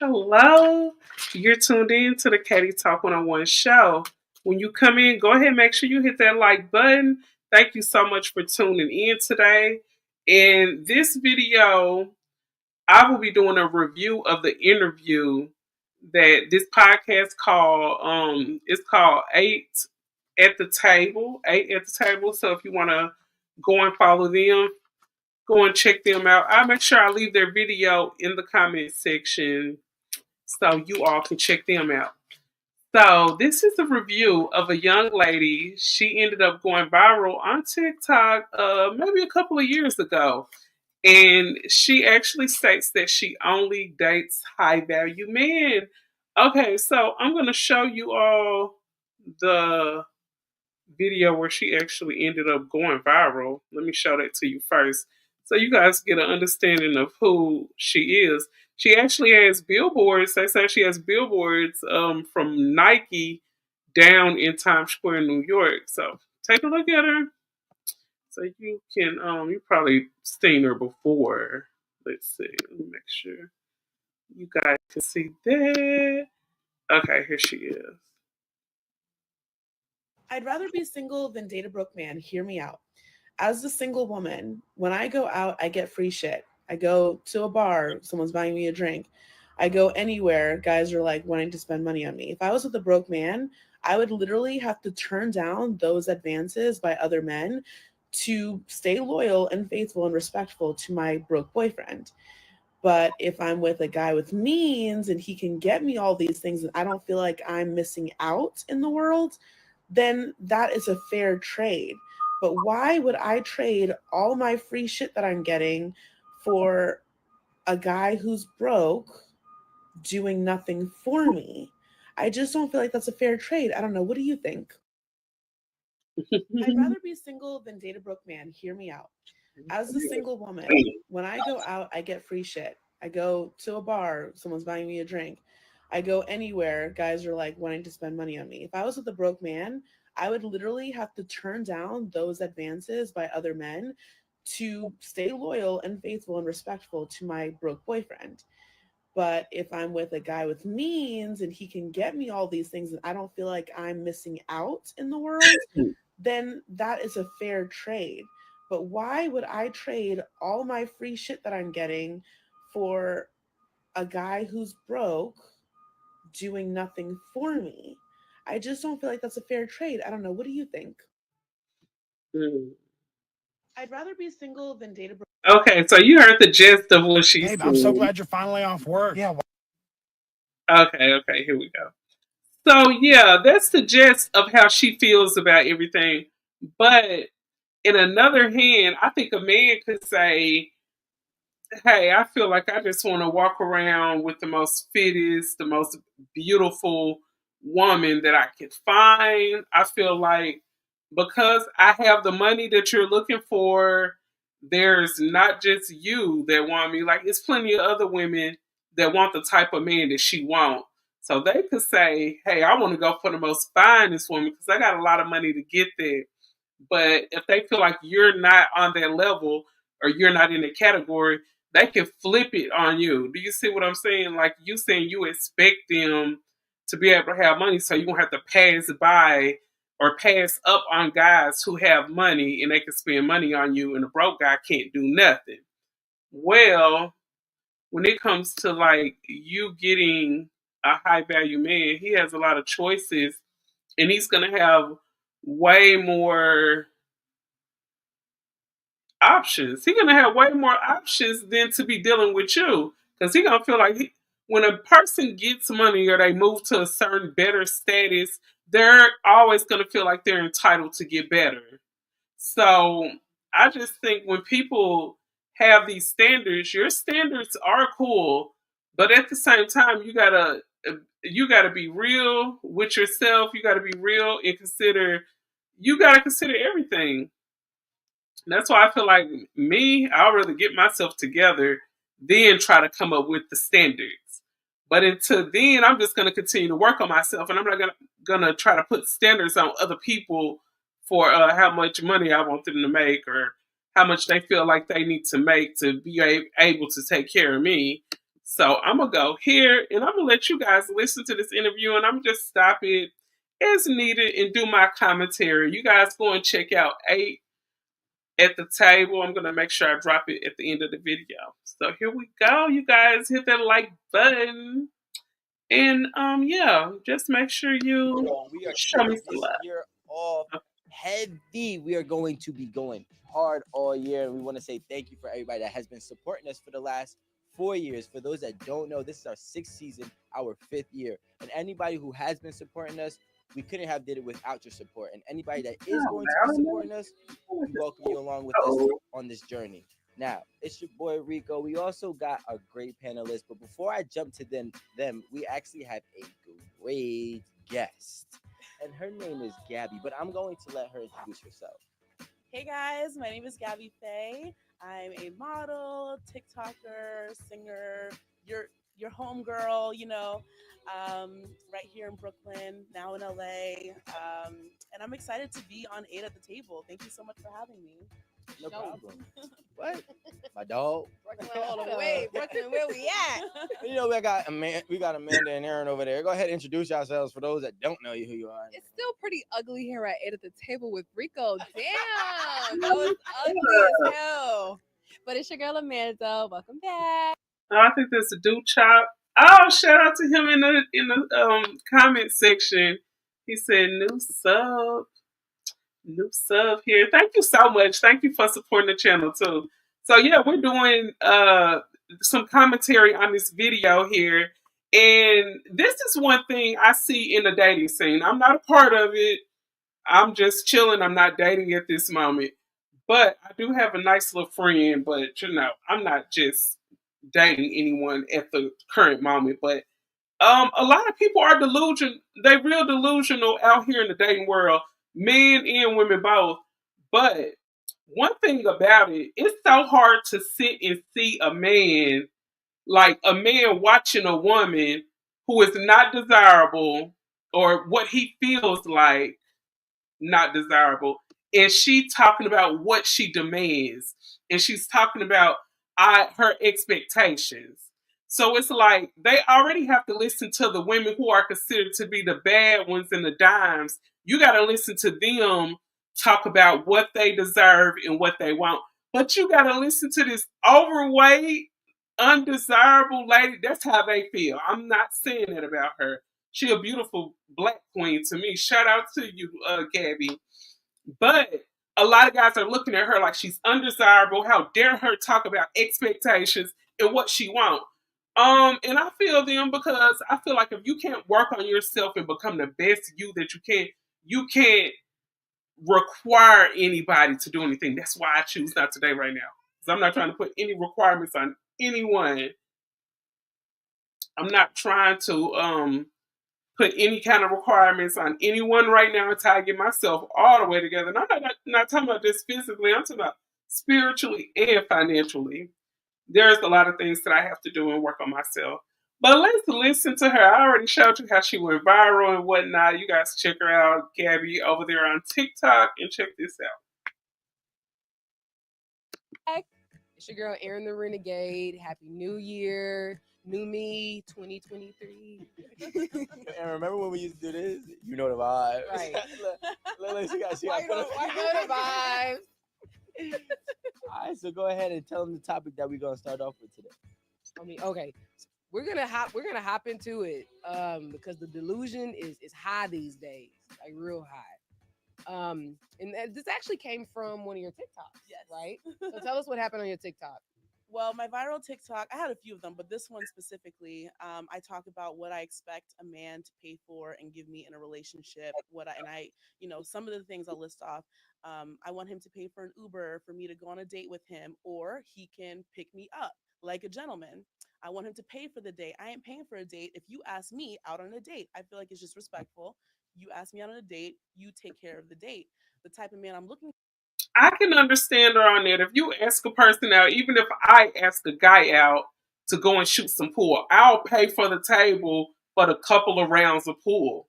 Hello, you're tuned in to the Katie Talk 101 show. When you come in, go ahead and make sure you hit that like button. Thank you so much for tuning in today. In this video, I will be doing a review of the interview that this podcast called it's called Eight at the Table. So if you want to go and follow them, go and check them out. I'll make sure I leave their video in the comment section so you all can check them out. So this is a review of a young lady. She ended up going viral on TikTok maybe a couple of years ago. And she actually states that she only dates high value men. Okay, so I'm going to show you all the video where she actually ended up going viral. Let me show that to you first so you guys get an understanding of who she is. She actually has billboards. They say she has billboards from Nike down in Times Square, New York. So take a look at her. So you can, you probably seen her before. Let's see. Let me make sure you guys can see that. Okay, here she is. I'd rather be single than date a broke man. Hear me out. As a single woman, when I go out, I get free shit. I go to a bar, someone's buying me a drink. I go anywhere, guys are like wanting to spend money on me. If I was with a broke man, I would literally have to turn down those advances by other men to stay loyal and faithful and respectful to my broke boyfriend. But if I'm with a guy with means and he can get me all these things and I don't feel like I'm missing out in the world, then that is a fair trade. But why would I trade all my free shit that I'm getting for a guy who's broke doing nothing for me? I just don't feel like that's a fair trade. I don't know. What do you think? I'd rather be single than date a broke man. Hear me out. As a single woman, when I go out, I get free shit. I go to a bar, someone's buying me a drink. I go anywhere, guys are like wanting to spend money on me. If I was with a broke man, I would literally have to turn down those advances by other men to stay loyal and faithful and respectful to my broke boyfriend. But if I'm with a guy with means and he can get me all these things and I don't feel like I'm missing out in the world, then that is a fair trade. But why would I trade all my free shit that I'm getting for a guy who's broke doing nothing for me? I just don't feel like that's a fair trade. I don't know. What do you think? Mm. I'd rather be single than date a broke. Okay, so you heard the gist of what she said. I'm so glad you're finally off work. Yeah. Okay, here we go. So yeah, that's the gist of how she feels about everything. But in another hand, I think a man could say, hey, I feel like I just want to walk around with the most fittest, the most beautiful woman that I can find. I feel like because I have the money that you're looking for, there's not just you that want me. Like, it's plenty of other women that want the type of man that she wants. So they could say, hey, I want to go for the most finest woman because I got a lot of money to get there. But if they feel like you're not on that level or you're not in the category, they can flip it on you. Do you see what I'm saying? Like, you saying you expect them to be able to have money, so you won't have to pass by or pass up on guys who have money and they can spend money on you, and a broke guy can't do nothing. Well, when it comes to like you getting a high value man, he has a lot of choices and he's gonna have way more options. He's gonna have way more options than to be dealing with you. Because he gonna feel like when a person gets money or they move to a certain better status, they're always gonna feel like they're entitled to get better. So I just think when people have these standards, your standards are cool, but at the same time, you gotta be real with yourself. You gotta be real and consider. You gotta consider everything. And that's why I feel like me, I'll rather get myself together than try to come up with the standards. But until then, I'm just gonna continue to work on myself, and I'm not gonna try to put standards on other people for how much money I want them to make or how much they feel like they need to make to be able to take care of me. So I'm gonna go here and I'm gonna let you guys listen to this interview and I'm just stop it as needed and do my commentary. You guys go and check out 8 at the table. I'm gonna make sure I drop it at the end of the video. So here we go. You guys hit that like button. And yeah, just make sure you Yo, we are show me kicking some this love. year off heavy. We are going to be going hard all year. And we want to say thank you for everybody that has been supporting us for the last 4 years. For those that don't know, this is our 6th season, our 5th year. And anybody who has been supporting us, we couldn't have did it without your support. And anybody that is going to be supporting us, we welcome you along with us on this journey. Now, it's your boy Rico. We also got a great panelist, but before I jump to them, we actually have a great guest. And her name is Gabby, but I'm going to let her introduce herself. Hey guys, my name is Gabby Faye. I'm a model, TikToker, singer, your homegirl, right here in Brooklyn, now in LA. And I'm excited to be on 8 at the table. Thank you so much for having me. No problem. What? My dog. Brooklyn, hold on, wait, Brooklyn, where we at? You know, we got Amanda and Aaron over there. Go ahead and introduce yourselves for those that don't know you who you are. It's still pretty ugly here at 8 at the table with Rico. Damn, that was ugly as hell. But it's your girl Amanda. Welcome back. Oh, I think that's a dude chop. Oh, shout out to him in the comment section. He said new sub here. Thank you so much. Thank you for supporting the channel too. So yeah, we're doing some commentary on this video here. And this is one thing I see in the dating scene. I'm not a part of it. I'm just chilling. I'm not dating at this moment. But I do have a nice little friend, but I'm not just dating anyone at the current moment. But a lot of people are delusional. They real delusional out here in the dating world, men and women both. But one thing about it, it's so hard to sit and see a man watching a woman who is not desirable or what he feels like not desirable. And she talking about what she demands. And she's talking about her expectations. So it's like they already have to listen to the women who are considered to be the bad ones and the dimes. You got to listen to them talk about what they deserve and what they want. But you got to listen to this overweight, undesirable lady. That's how they feel. I'm not saying that about her. She a beautiful black queen to me. Shout out to you, Gabby. But a lot of guys are looking at her like she's undesirable. How dare her talk about expectations and what she wants? And I feel them because I feel like if you can't work on yourself and become the best you that you can't require anybody to do anything. That's why I choose not today right now. Because I'm not trying to put any requirements on anyone. I'm not trying to put any kind of requirements on anyone right now until I get myself all the way together. And I'm not talking about this physically, I'm talking about spiritually and financially. There's a lot of things that I have to do and work on myself. But let's listen to her. I already showed you how she went viral and whatnot. You guys check her out, Gabby, over there on TikTok, and check this out. It's your girl Aaron the Renegade. Happy New Year. New me 2023. And remember when we used to do this? You know the vibes. Right. Look, she got the vibes. All right, so go ahead and tell them the topic that we're gonna start off with today. Okay. We're gonna hop into it because the delusion is high these days, like real high. And this actually came from one of your TikToks. Yes. Right? So tell us what happened on your TikTok. Well, my viral TikTok, I had a few of them, but this one specifically, I talk about what I expect a man to pay for and give me in a relationship. Some of the things I'll list off. I want him to pay for an Uber for me to go on a date with him, or he can pick me up like a gentleman. I want him to pay for the date. I ain't paying for a date. If you ask me out on a date, I feel like it's just respectful. You ask me out on a date, you take care of the date. The type of man I'm looking I can understand her on that. If you ask a person out, even if I ask a guy out to go and shoot some pool, I'll pay for the table for the couple of rounds of pool.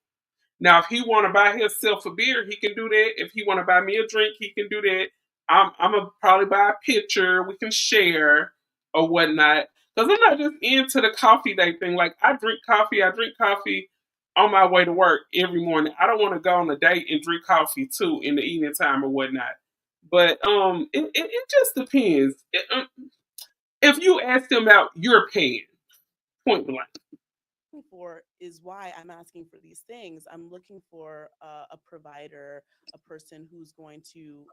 Now, if he want to buy himself a beer, he can do that. If he want to buy me a drink, he can do that. I'm gonna probably buy a picture. We can share or whatnot. Because I'm not just into the coffee day thing. Like I drink coffee on my way to work every morning. I don't want to go on a date and drink coffee too in the evening time or whatnot. But it just depends. If you ask them out, you're paying. Point blank. For is why I'm asking for these things. I'm looking for a provider, a person who's going to,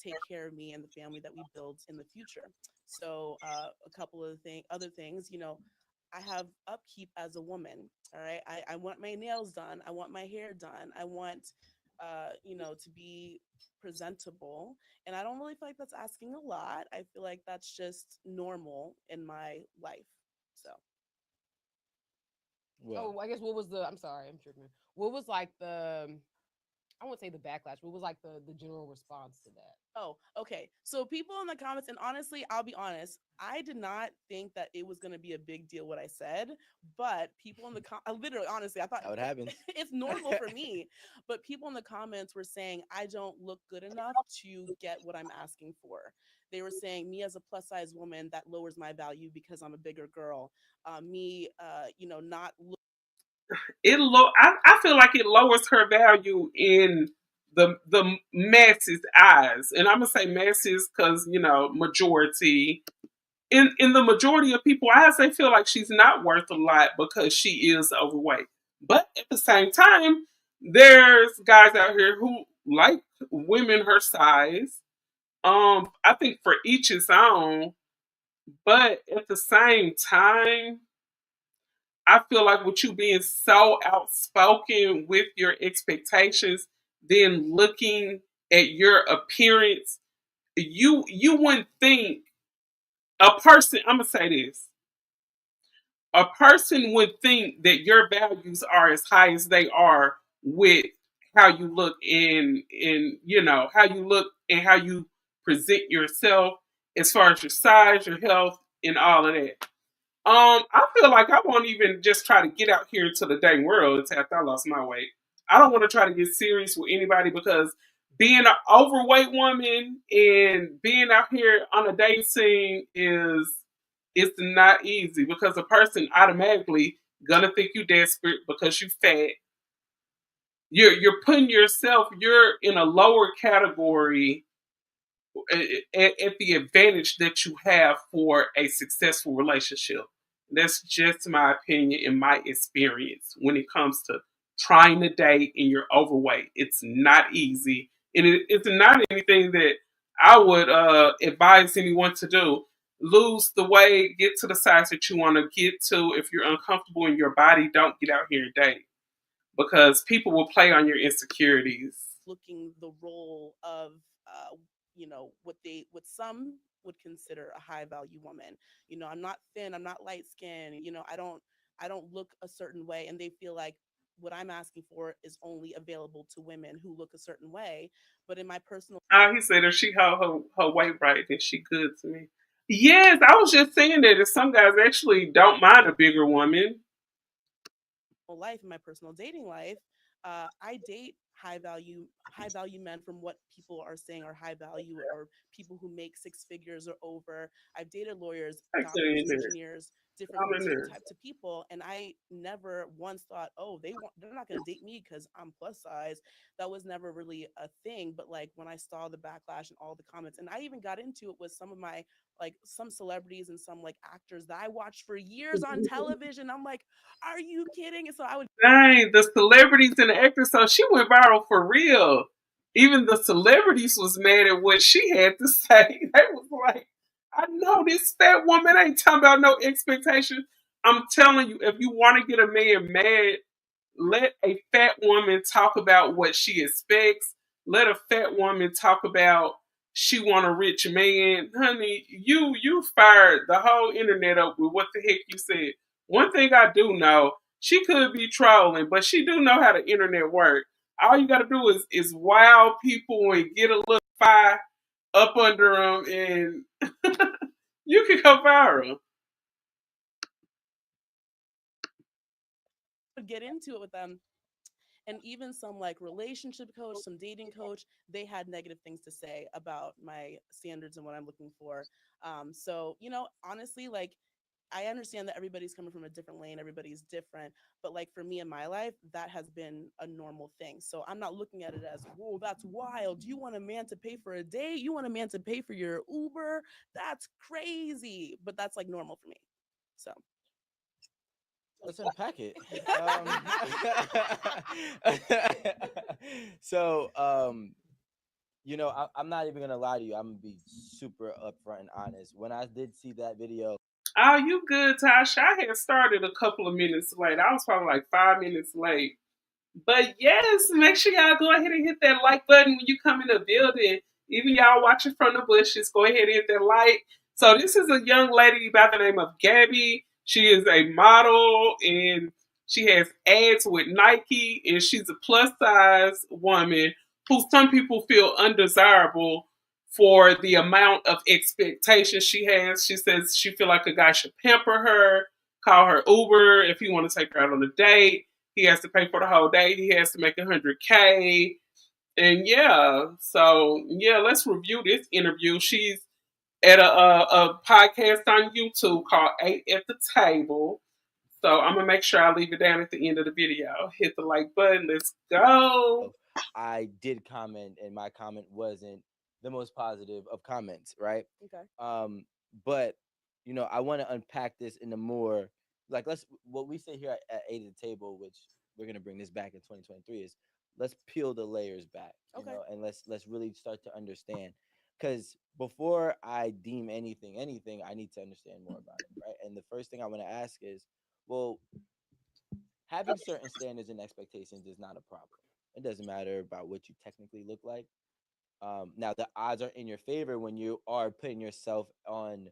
take care of me and the family that we build in the future. So, a couple of other things, I have upkeep as a woman. All right. I want my nails done. I want my hair done. I want, to be presentable. And I don't really feel like that's asking a lot. I feel like that's just normal in my life. So, Well, Oh, I guess what was the? I'm sorry, I'm tripping. What was like the? I won't say the backlash. What was like the general response to that? oh, okay. So people in the comments, and honestly, I'll be honest, I did not think that it was going to be a big deal what I said, but people in the literally, honestly, I thought how it happens. it's normal for me, but people in the comments were saying I don't look good enough to get what I'm asking for. They were saying me as a plus size woman that lowers my value because I'm a bigger girl. Me, not I feel like it lowers her value in the masses' eyes, and I'm gonna say masses because majority. In the majority of people eyes, they feel like she's not worth a lot because she is overweight. But at the same time, there's guys out here who like women her size. I think for each his own, but at the same time, I feel like with you being so outspoken with your expectations, then looking at your appearance, you wouldn't think a person. I'm gonna say this: a person would think that your values are as high as they are with how you look in how you look and how you present yourself as far as your size, your health, and all of that. I feel like I won't even just try to get out here into the dating world until after I lost my weight. I don't want to try to get serious with anybody because being an overweight woman and being out here on a dating scene is it's not easy because a person automatically gonna think you desperate because you fat. You're putting yourself. You're in a lower category at the advantage that you have for a successful relationship. That's just my opinion and my experience when it comes to trying to date and you're overweight. It's not easy, and it's not anything that I would advise anyone to do. Lose the weight, get to the size that you want to get to. If you're uncomfortable in your body, don't get out here and date because people will play on your insecurities. looking the role of what some would consider a high value woman. I'm not thin, I'm not light skinned, I don't look a certain way, and they feel like what I'm asking for is only available to women who look a certain way. But in my personal He said if she hold her weight right, then she good to me. Yes, I was just saying that if some guys actually don't mind a bigger woman. life, in my personal dating life, I date high value men from what people are saying are high value, or people who make six figures or over. I've dated lawyers, I doctors, in there. engineers, I'm in different there. types of people, and I never once thought, oh, they're not going to date me because I'm plus size. That was never really a thing. But like when I saw the backlash and all the comments, and I even got into it with some of my, like, some celebrities and some like actors that I watched for years on television. I'm like, are you kidding? And so I would Dang, the celebrities and the actors, so she went viral for real. Even the celebrities was mad at what she had to say. They was like, I know this fat woman ain't talking about no expectation. I'm telling you, if you want to get a man mad, let a fat woman talk about what she expects. Let a fat woman talk about she want a rich man. Honey, you fired the whole internet up with what the heck you said. One thing I do know, she could be trolling, but she do know how the internet work. All you gotta do is wow people and get a little fire up under them, and you can go viral. get into it with them. And even some like relationship coach, some dating coach, they had negative things to say about my standards and what I'm looking for. So honestly, like, I understand that everybody's coming from a different lane, everybody's different, but like for me in my life, that has been a normal thing. So I'm not looking at it as, whoa, that's wild. You want a man to pay for a date? You want a man to pay for your Uber? That's crazy. But that's like normal for me. So Let's unpack it. So, I'm not even gonna lie to you. I'm gonna be super upfront and honest. When I did see that video, Oh, you good, Tasha? I had started a couple of minutes late. I was probably like 5 minutes late. But yes, make sure y'all go ahead and hit that like button when you come in the building. Even y'all watching from the bushes, go ahead and hit that like. So this is a young lady by the name of Gabby. She is a model and she has ads with Nike, and she's a plus size woman who some people feel undesirable for the amount of expectation she has. She says she feel like a guy should pamper her, call her Uber if he want to take her out on a date. He has to pay for the whole day. He has to make 100K. And yeah, so yeah, let's review this interview. She's at a podcast on YouTube called Eight at the Table. So I'm gonna make sure I leave it down at the end of the video. Hit the like button. Let's go. I did comment, and my comment wasn't the most positive of comments, right? okay. But I want to unpack this in a more like let's what we say here at Eight at the Table, which we're gonna bring this back in 2023, is let's peel the layers back, Okay. and let's really start to understand. Because before I deem anything, I need to understand more about it, right? And the first thing I want to ask is, well, having certain standards and expectations is not a problem. It doesn't matter about what you technically look like. Now the odds are in your favor when you are putting yourself on,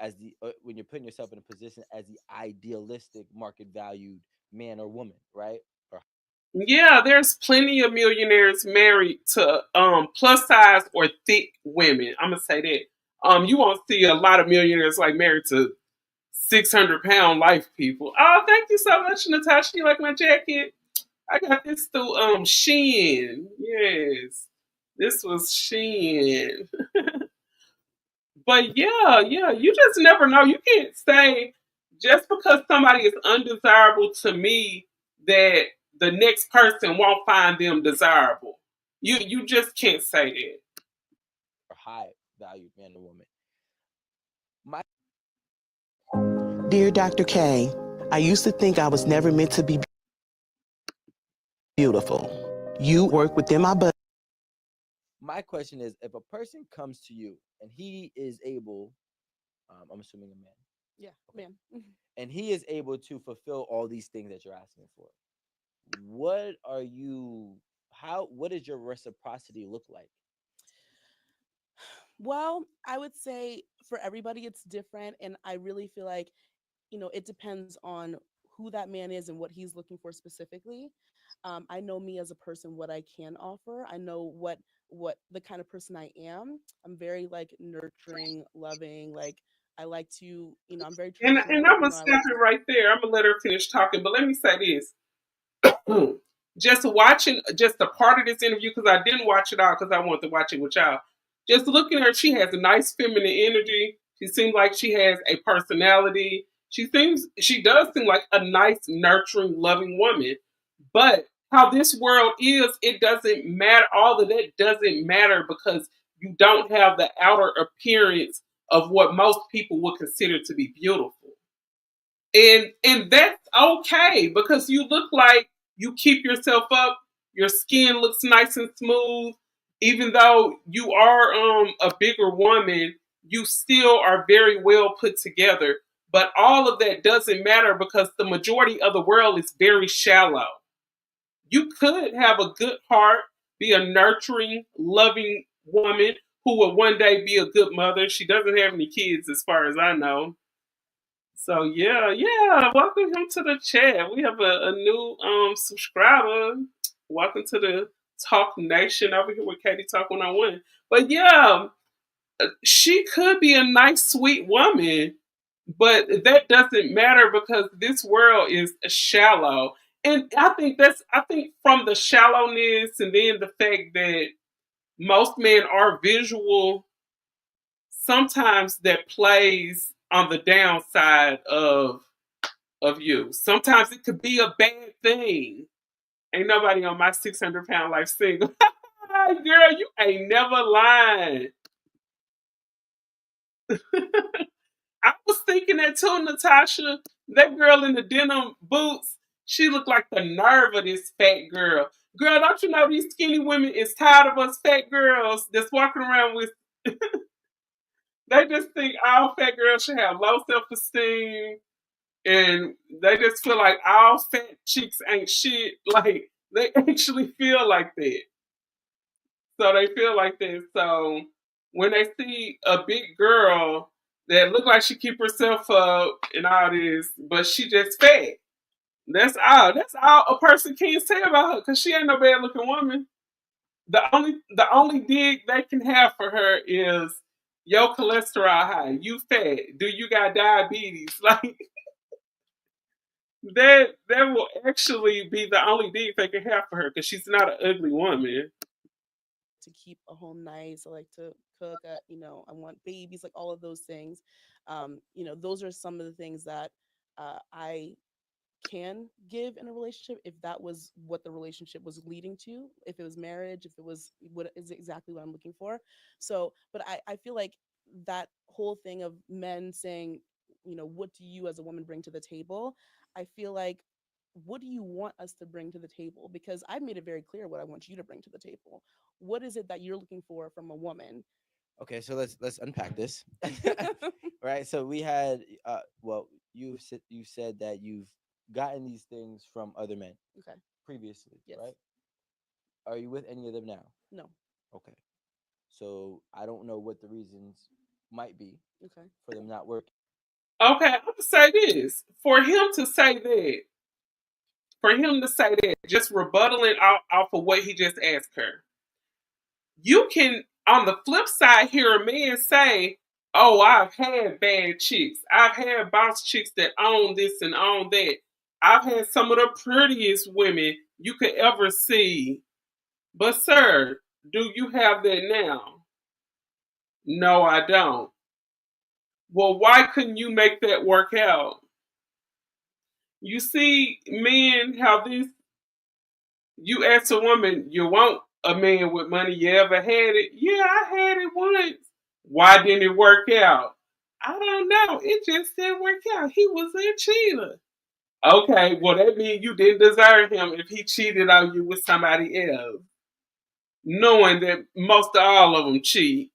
as the when you're putting yourself in a position as the idealistic market valued man or woman, right? Or Yeah, there's plenty of millionaires married to plus size or thick women. I'm gonna say that. You won't see a lot of millionaires like married to 600-pound life people. Oh, thank you so much, Natasha. You like my jacket? I got this through Shein. Yes. This was Shein. But yeah, yeah, you just never know. You can't say just because somebody is undesirable to me that the next person won't find them desirable. You just can't say that. high valued man or woman. My Dear Dr. K, I used to think I was never meant to be beautiful. You work within my budget. my question is, if a person comes to you and he is able, I'm assuming a man, Yeah, man. and he is able to fulfill all these things that you're asking for, what are you? What does your reciprocity look like? Well, I would say for everybody it's different, and I really feel like it depends on who that man is and what he's looking for specifically. I know me as a person, what I can offer. I know what the kind of person I am. I'm very like nurturing, loving. Like I like to, I'm very And traditional. I'm gonna I stop like to. it right there. I'm gonna let her finish talking. But let me say this. Just watching just a part of this interview because I didn't watch it all because I wanted to watch it with y'all. Just looking at her, she has a nice feminine energy. She seems like she has a personality. She does seem like a nice, nurturing, loving woman. But how this world is, it doesn't matter. All of that doesn't matter because you don't have the outer appearance of what most people would consider to be beautiful. And that's okay because you look like you keep yourself up, your skin looks nice and smooth. Even though you are a bigger woman, you still are very well put together. But all of that doesn't matter because the majority of the world is very shallow. You could have a good heart, be a nurturing, loving woman who will one day be a good mother. She doesn't have any kids as far as I know. So yeah, yeah. Welcome him to the chat. We have a new subscriber. Welcome to the Talk Nation over here with Katie Talk 101. But yeah, she could be a nice, sweet woman, but that doesn't matter because this world is shallow. And I think from the shallowness and then the fact that most men are visual, sometimes that plays on the downside of you. Sometimes it could be a bad thing. Ain't nobody on my 600-pound life single. Girl, you ain't never lying. I was thinking that too, Natasha. That girl in the denim boots, she looked like the nerve of this fat girl. Girl, don't you know these skinny women is tired of us fat girls that's walking around with. They just think all fat girls should have low self esteem, and they just feel like all fat chicks ain't shit. Like they actually feel like that. So they feel like that. So when they see a big girl that look like she keep herself up and all this, but she just fat. That's all. That's all a person can say about her, because she ain't no bad looking woman. The only dig they can have for her is your cholesterol high, you fat, do you got diabetes? Like that will actually be the only dig they can have for her, because she's not an ugly woman. To keep a home nice. I like to cook. I want babies, like all of those things. Those are some of the things that I can give in a relationship if that was what the relationship was leading to, if it was marriage, if it was what is exactly what I'm looking for. So, but I feel like that whole thing of men saying, what do you as a woman bring to the table? I feel like, what do you want us to bring to the table? Because I've made it very clear what I want you to bring to the table. What is it that you're looking for from a woman? Okay, so let's unpack this. Right. So we had well, you said that you've gotten these things from other men Okay. previously, Yes. right? Are you with any of them now? No. Okay. So I don't know what the reasons might be Okay. for them not working. Okay, I'm gonna say this. For him to say that, just rebuttaling off of what he just asked her. You can, on the flip side, hear a man say, "Oh, I've had bad chicks. I've had boss chicks that own this and own that. I've had some of the prettiest women you could ever see. But, sir, do you have that now?" "No, I don't." "Well, why couldn't you make that work out?" You see, men, how this, you ask a woman, "You want a man with money? You ever had it?" "Yeah, I had it once." "Why didn't it work out?" "I don't know. It just didn't work out. He was a cheater." "Okay, well, that means you didn't deserve him if he cheated on you with somebody else, knowing that most of all of them cheat."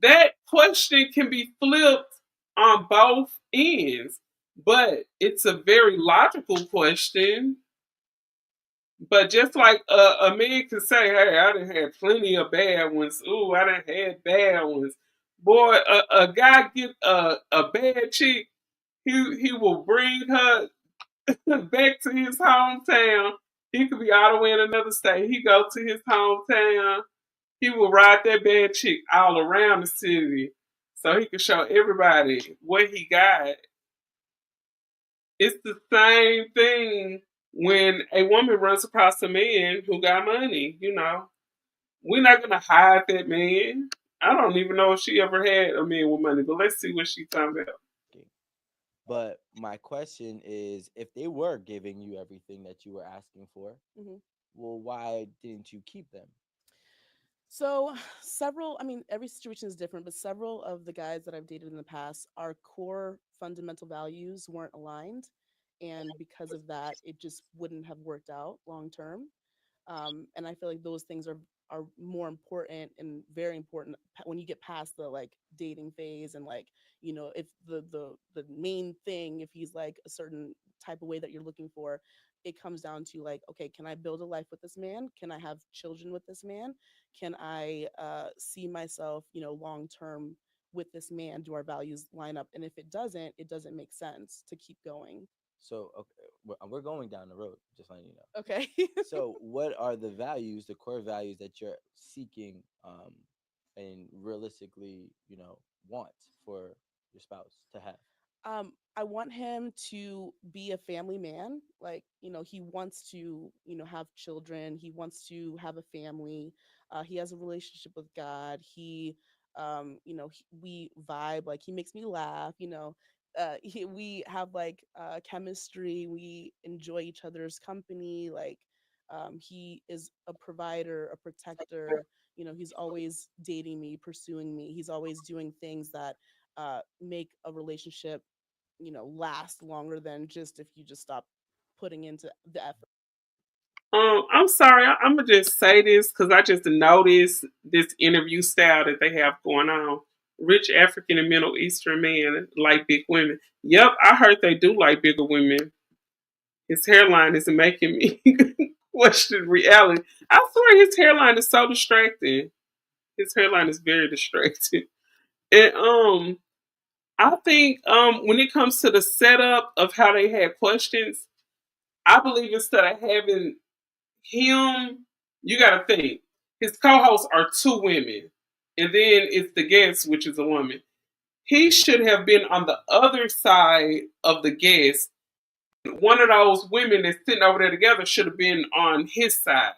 That question can be flipped on both ends, but it's a very logical question. But just like a man can say, "Hey, I done had plenty of bad ones. Ooh, I done had bad ones." Boy, a guy get a bad chick, he will bring her back to his hometown. He could be all the way in another state. He go to his hometown. He will ride that bad chick all around the city, so he can show everybody what he got. It's the same thing when a woman runs across a man who got money. We're not gonna hide that man. I don't even know if she ever had a man with money, but let's see what she's talking about. Okay. But my question is, if they were giving you everything that you were asking for, Hmm. well, why didn't you keep them? So, several, I mean, every situation is different, but several of the guys that I've dated in the past, our core fundamental values weren't aligned. And because of that, it just wouldn't have worked out long term. And I feel like those things are more important and very important when you get past the like dating phase, and like, if the main thing, if he's like a certain type of way that you're looking for, it comes down to like, okay, can I build a life with this man? Can I have children with this man? Can I see myself, long term with this man? Do our values line up? And if it doesn't make sense to keep going. So, okay, we're going down the road, just letting you know. Okay. So, what are the values, the core values that you're seeking, and realistically, want for your spouse to have? I want him to be a family man. Like, he wants to, have children. He wants to have a family. He has a relationship with God. He We vibe. Like he makes me laugh. We have like chemistry. We enjoy each other's company. Like he is a provider, a protector. He's always dating me, pursuing me. He's always doing things that make a relationship, last longer than just if you just stop putting into the effort. I'm sorry. I'm gonna just say this because I just noticed this interview style that they have going on. Rich African and Middle Eastern men like big women. Yep, I heard they do like bigger women. His hairline is making me question reality. I swear his hairline is so distracting. His hairline is very distracting. And I think when it comes to the setup of how they had questions, I believe instead of having him, you got to think his co-hosts are two women, and then it's the guest, which is a woman. He should have been on the other side of the guest. One of those women that's sitting over there together should have been on his side.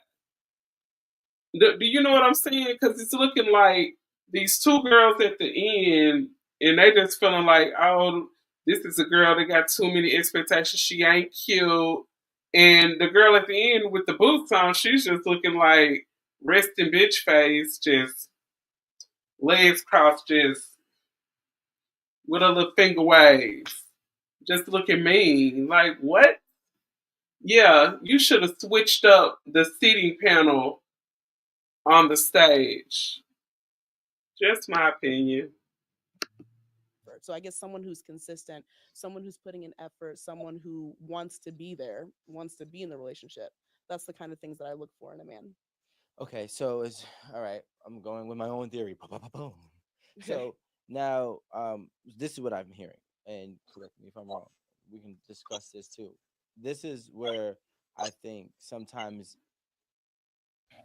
Do you know what I'm saying? Because it's looking like these two girls at the end, and they just feeling like, oh, this is a girl that got too many expectations. She ain't cute. And the girl at the end with the boots on, she's just looking like resting bitch face, just legs crossed, just with a little finger wave, just looking mean. Like, what? Yeah, you should have switched up the seating panel on the stage. Just my opinion. So I guess someone who's consistent, someone who's putting in effort, someone who wants to be there, wants to be in the relationship. That's the kind of things that I look for in a man. Okay, so it's all right. I'm going with my own theory. Boom. Okay. So now, this is what I'm hearing, and correct me if I'm wrong. We can discuss this too. This is where I think sometimes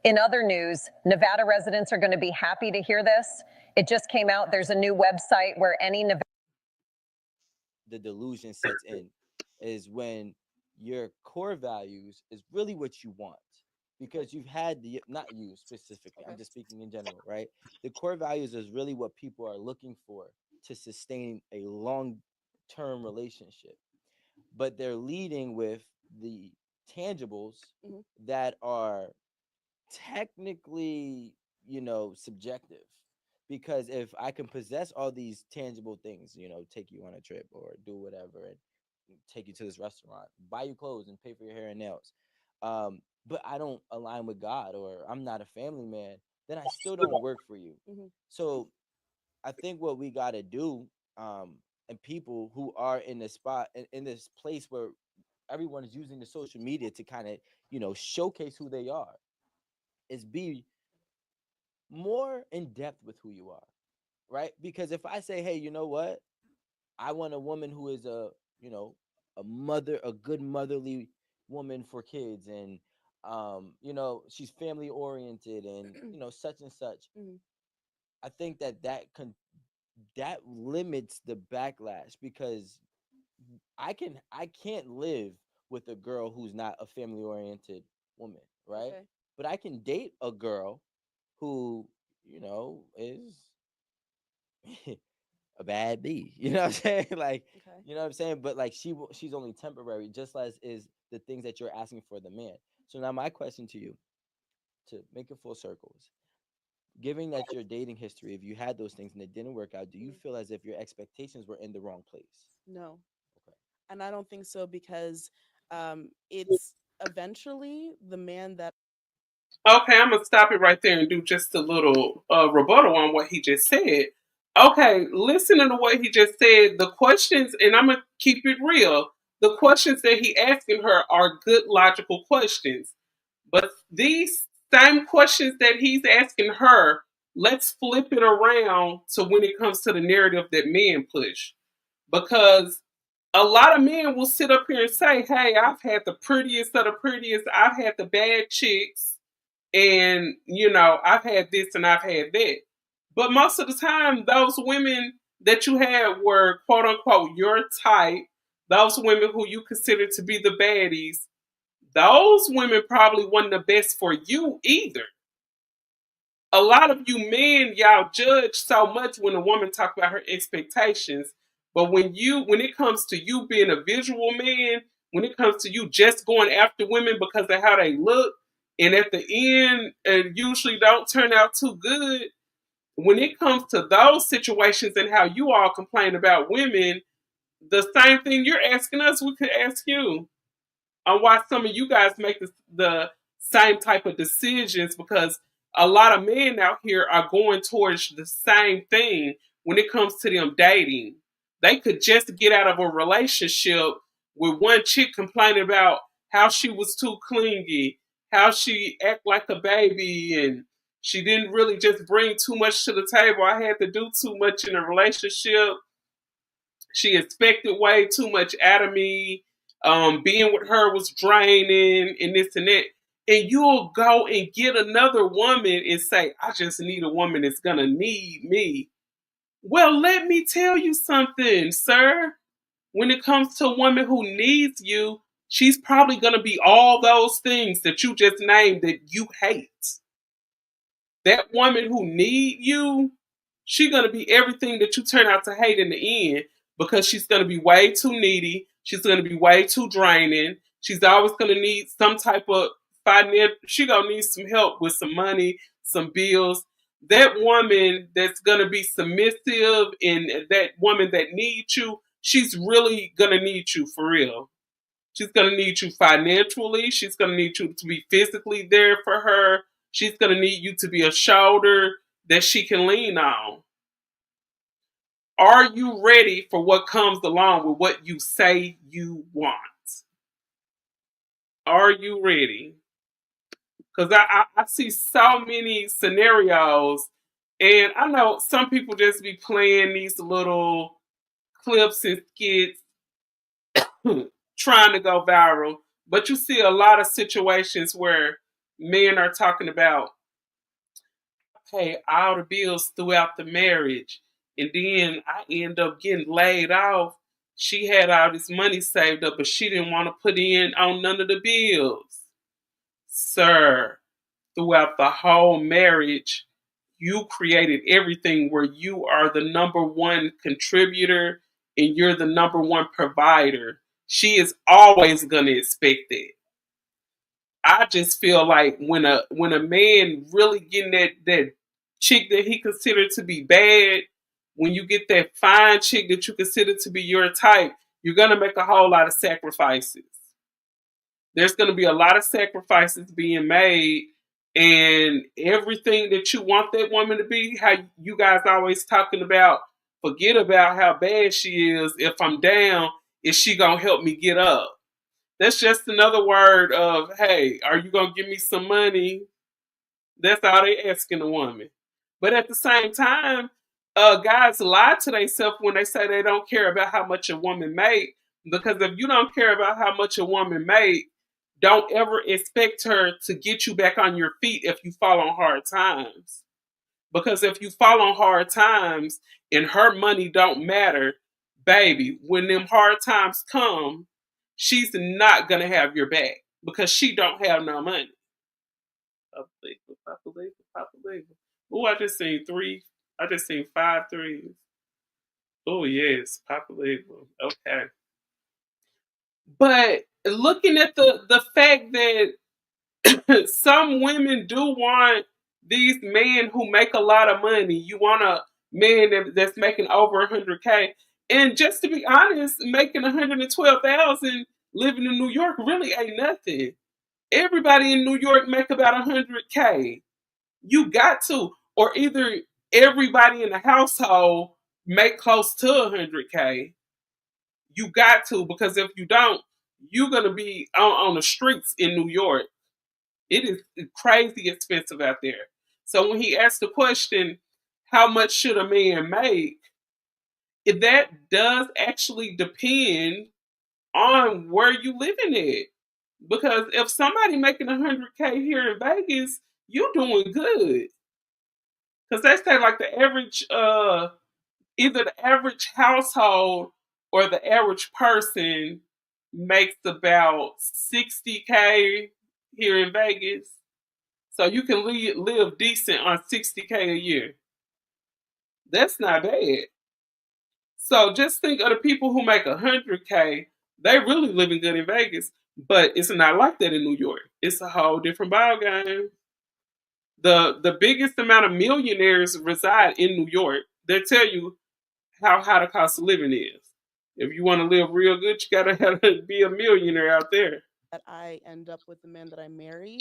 In other news, Nevada residents are going to be happy to hear this. It just came out. There's a new website where any Nevada the delusion sets in is when your core values is really what you want, because you've had the, not you specifically, I'm Okay. just speaking in general, right? The core values is really what people are looking for to sustain a long term relationship, but they're leading with the tangibles Mhm. that are technically, subjective. Because if I can possess all these tangible things, take you on a trip or do whatever and take you to this restaurant, buy you clothes and pay for your hair and nails, but I don't align with God or I'm not a family man, then I still don't work for you. Mhm. So I think what we got to do, and people who are in this spot, in this place where everyone is using the social media to kind of, showcase who they are, is be more in depth with who you are, right? Because if I say, hey, you know what, I want a woman who is a mother, a good motherly woman for kids, and she's family oriented, and such and such. Mhm. I think that limits the backlash, because I can't live with a girl who's not a family oriented woman, right? Okay. But I can date a girl who, is a bad bee. You know what I'm saying? Like, Okay. you know what I'm saying? But like she's only temporary, just as is the things that you're asking for the man. So now my question to you, to make it full circle, is, given that your dating history, if you had those things and it didn't work out, do you Mhm. feel as if your expectations were in the wrong place? No. Okay. And I don't think so because it's eventually the man that. Okay, I'm gonna stop it right there and do just a little rebuttal on what he just said. Okay, listening to what he just said, the questions, and I'm gonna keep it real. The questions that he asking her are good, logical questions. But these same questions that he's asking her, let's flip it around to when it comes to the narrative that men push. Because a lot of men will sit up here and say, hey, I've had the prettiest of the prettiest, I've had the bad chicks, and I've had this and I've had that. But most of the time, those women that you had were quote unquote your type, those women who you consider to be the baddies, those women probably weren't the best for you either. a lot of you men, y'all judge so much when a woman talk about her expectations. But when it comes to you being a visual man, when it comes to you just going after women because of how they look, and at the end, it usually don't turn out too good. When it comes to those situations and how you all complain about women, the same thing you're asking us, we could ask you on why some of you guys make the same type of decisions, because a lot of men out here are going towards the same thing when it comes to them dating. They could just get out of a relationship with one chick complaining about how she was too clingy, how she act like a baby, and she didn't really just bring too much to the table. I had to do too much in a relationship. She expected way too much out of me. Being with her was draining and this and that. And you'll go and get another woman and say, I just need a woman that's going to need me. Well, let me tell you something, sir. When it comes to a woman who needs you, she's probably going to be all those things that you just named that you hate. That woman who need you, she's gonna be everything that you turn out to hate in the end, because she's gonna be way too needy. She's gonna be way too draining. She's always gonna need some type of finance. She gonna need some help with some money, some bills. That woman that's gonna be submissive and that woman that needs you, she's really gonna need you for real. She's going to need you financially. She's going to need you to be physically there for her. She's going to need you to be a shoulder that she can lean on. Are you ready for what comes along with what you say you want? Are you ready? Because I see so many scenarios, and I know some people just be playing these little clips and skits trying to go viral. But you see a lot of situations where men are talking about pay all the bills throughout the marriage, and then I end up getting laid off. She had all this money saved up, but she didn't want to put in on none of the bills. Sir, throughout the whole marriage, you created everything where you are the number one contributor and you're the number one provider. She is always going to expect that. I just feel like when a man really getting that chick that he considered to be bad, when you get that fine chick that you consider to be your type, you're gonna make a whole lot of sacrifices. There's gonna be a lot of sacrifices being made, and everything that you want that woman to be, how you guys always talking about, forget about how bad she is. If I'm down, is she gonna help me get up? That's just another word of, hey, are you gonna give me some money? That's all they asking a woman. But at the same time, guys lie to themselves when they say they don't care about how much a woman make. Because if you don't care about how much a woman make, don't ever expect her to get you back on your feet if you fall on hard times. Because if you fall on hard times and her money don't matter, baby, when them hard times come, she's not gonna have your back because she don't have no money. Papa. Oh, I just seen three. I just seen 5 threes. Oh yes, Papa. Okay. But looking at the fact that some women do want these men who make a lot of money. You want a man that's making over 100K. And just to be honest, making 112,000 living in New York really ain't nothing. Everybody in New York make about 100K. You got to, or either everybody in the household make close to 100K. You got to, because if you don't, you're gonna be on the streets in New York. It is crazy expensive out there. So when he asked the question, how much should a man make? That does actually depend on where you living at. Because if somebody making 100K here in Vegas, you doing good. Because they say like the average, either the average household or the average person makes about 60K here in Vegas. So you can live decent on 60K a year. That's not bad. So just think of the people who make 100K. They really living good in Vegas, but it's not like that in New York. It's a whole different ball game. The biggest amount of millionaires reside in New York. They tell you how high the cost of living is. If you want to live real good, you gotta have to be a millionaire out there. That I end up with the man that I marry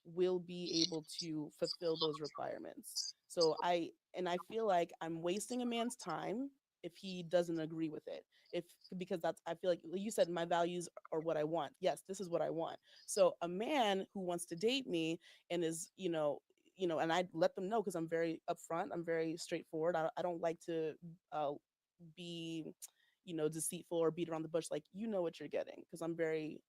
will be able to fulfill those requirements. So I feel like I'm wasting a man's time if he doesn't agree with it. If Because that's, I feel like you said my values are what I want. Yes, this is what I want. So a man who wants to date me and is, and I let them know because I'm very upfront, I'm very straightforward. I don't like to be deceitful or beat around the bush. Like, you know what you're getting, because I'm very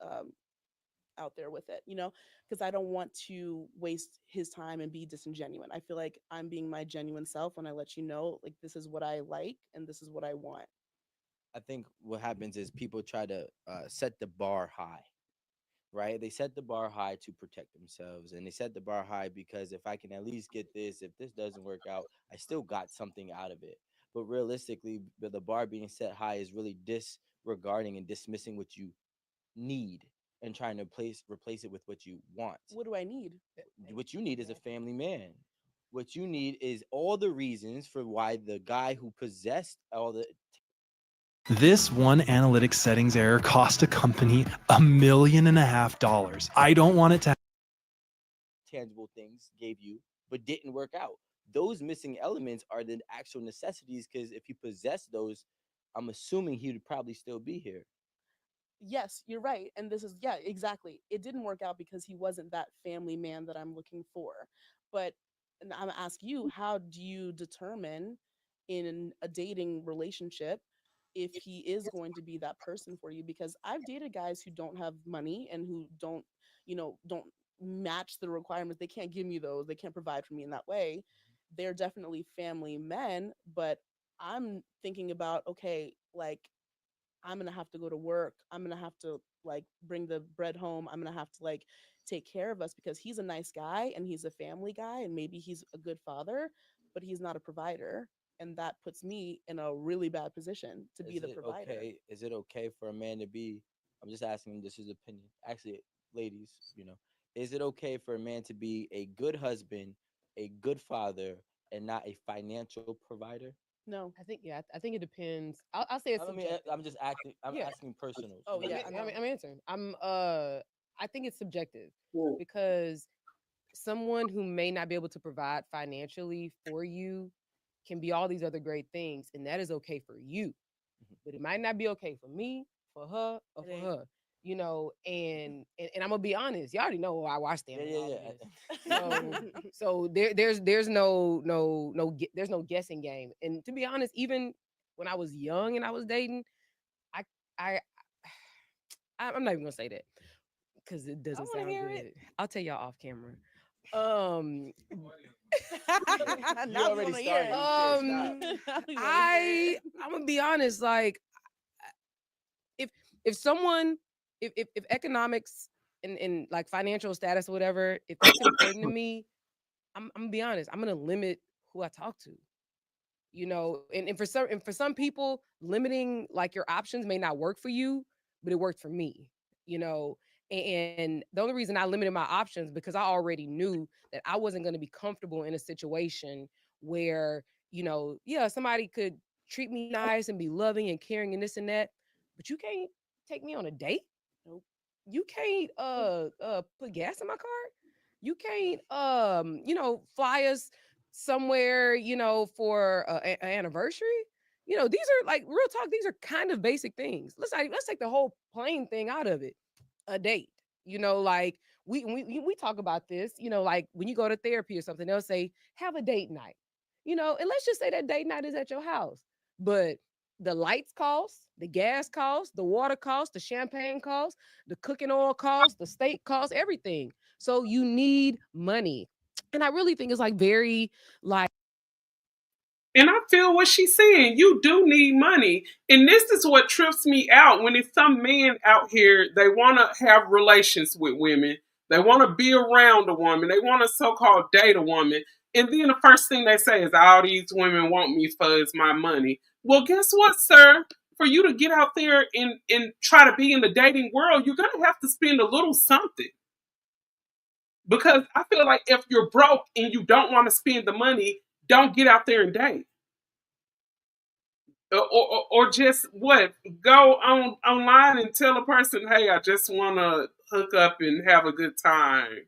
out there with it, because I don't want to waste his time and be disingenuous. I feel like I'm being my genuine self when I let you know, like, this is what I like and this is what I want. I think what happens is people try to set the bar high, right? They set the bar high to protect themselves, and they set the bar high because if I can at least get this, if this doesn't work out, I still got something out of it. But realistically, the bar being set high is really disregarding and dismissing what you need and trying to replace it with what you want. What do I need? What you need is a family man. What you need is all the reasons for why the guy who possessed all the This one analytics settings error cost a company $1.5 million. I don't want it to tangible things gave you, but didn't work out. Those missing elements are the actual necessities, because if you possess those, I'm assuming he would probably still be here. Yes, you're right. And this is, yeah, exactly. It didn't work out because he wasn't that family man that I'm looking for. But and I'm gonna ask you, how do you determine in a dating relationship if he is going to be that person for you? Because I've dated guys who don't have money and who don't match the requirements. They can't give me those. They can't provide for me in that way. They're definitely family men, but I'm thinking about, okay, like, I'm gonna have to go to work. I'm gonna have to, like, bring the bread home. I'm gonna have to, like, take care of us because he's a nice guy and he's a family guy and maybe he's a good father, but he's not a provider. And that puts me in a really bad position to be Is the it provider. okay? Is it okay for a man to be? I'm just asking. This is opinion. Actually, ladies, is it okay for a man to be a good husband, a good father, and not a financial provider? No. I think it depends. I'll say it's I mean, subjective. I'm just acting. I'm Yeah. asking personals. Oh yeah, I know. I'm answering. I think it's subjective Mm. because someone who may not be able to provide financially for you can be all these other great things, and that is okay for you. Mhm. But it might not be okay for me, for her, or It for ain't. her. And I'm gonna be honest. Y'all already know where I stand Yeah, on yeah, all of yeah. this. So there's there's no guessing game. And to be honest, even when I was young and I was dating, I I I'm not even gonna say that because it I doesn't want to sound hear good. it. I'll tell y'all off camera. Um, Yeah. You Now we already want to hear started. it. You can't stop. Now we wanna hear it. I'm gonna be honest. Like, if if someone if economics and like financial status or whatever, if that's important to me, I'm gonna be honest. I'm gonna limit who I talk to. And for some people, limiting like your options may not work for you, but it worked for me. You know, and the only reason I limited my options because I already knew that I wasn't going to be comfortable in a situation where, yeah, somebody could treat me nice and be loving and caring and this and that, but you can't take me on a date. Nope. You can't put gas in my car. You can't fly us somewhere, for an anniversary. These are like real talk. These are kind of basic things. Let's take the whole plane thing out of it. A date. Like we talk about this. Like when you go to therapy or something, they'll say have a date night. And let's just say that date night is at your house, but the lights cost, the gas cost, the water cost, the champagne cost, the cooking oil cost, the steak cost, everything. So you need money. And I really think it's like very like And I feel what she's saying. You do need money. And this is what trips me out when it's some men out here, they want to have relations with women, They want to be around a woman. They want to so-called date a woman. And then the first thing they say is, all these women want me for is my money. Well, guess what, sir? For you to get out there and try to be in the dating world, you're going to have to spend a little something. Because I feel like if you're broke and you don't want to spend the money, don't get out there and date. Or just what? Go online and tell a person, hey, I just want to hook up and have a good time.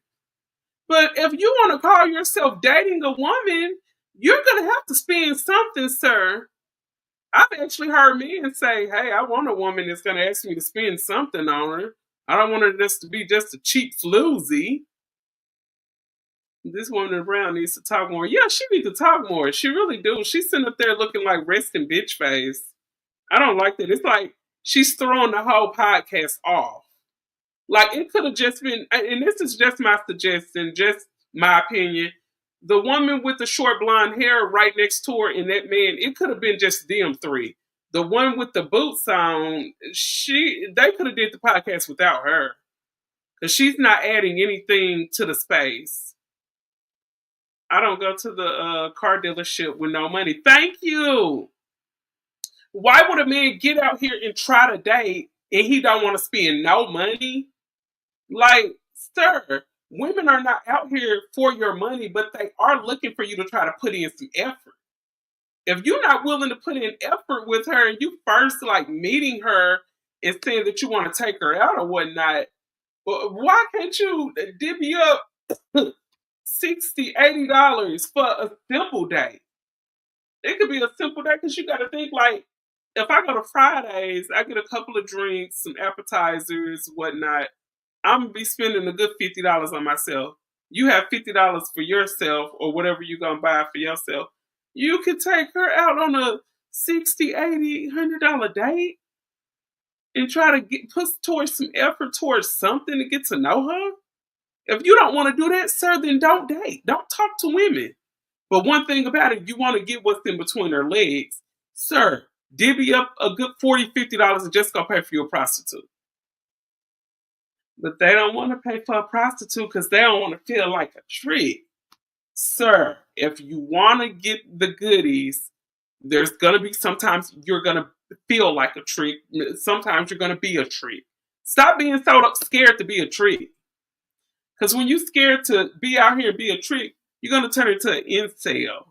But if you want to call yourself dating a woman, you're going to have to spend something, sir. I've actually heard men say, hey, I want a woman that's going to ask me to spend something on her. I don't want her just to be just a cheap floozy. This woman around needs to talk more. Yeah, she needs to talk more. She really do. She's sitting up there looking like resting bitch face. I don't like that. It's like she's throwing the whole podcast off. Like it could have just been, and this is just my suggestion, just my opinion. The woman with the short blonde hair right next to her and that man, it could have been just them three. The one with the boots on, they could have did the podcast without her. Because she's not adding anything to the space. I don't go to the car dealership with no money. Thank you. Why would a man get out here and try to date and he don't want to spend no money? Like, sir, women are not out here for your money, but they are looking for you to try to put in some effort. If you're not willing to put in effort with her and you first like meeting her and saying that you want to take her out or whatnot, why can't you divvy up $60, $80 for a simple date? It could be a simple day because you got to think like, if I go to Fridays, I get a couple of drinks, some appetizers, whatnot. I'm gonna be spending a good $50 on myself. You have $50 for yourself or whatever you're gonna buy for yourself. You could take her out on a $60, $80, $100 date and try to put towards some effort towards something to get to know her. If you don't want to do that, sir, then don't date. Don't talk to women. But one thing about it, you want to get what's in between her legs, sir, divvy up a good $40, $50 and just go pay for your prostitute. But they don't want to pay for a prostitute because they don't want to feel like a trick. Sir, if you want to get the goodies, there's going to be sometimes you're going to feel like a trick. Sometimes you're going to be a trick. Stop being so scared to be a trick. Because when you're scared to be out here and be a trick, you're going to turn into an incel.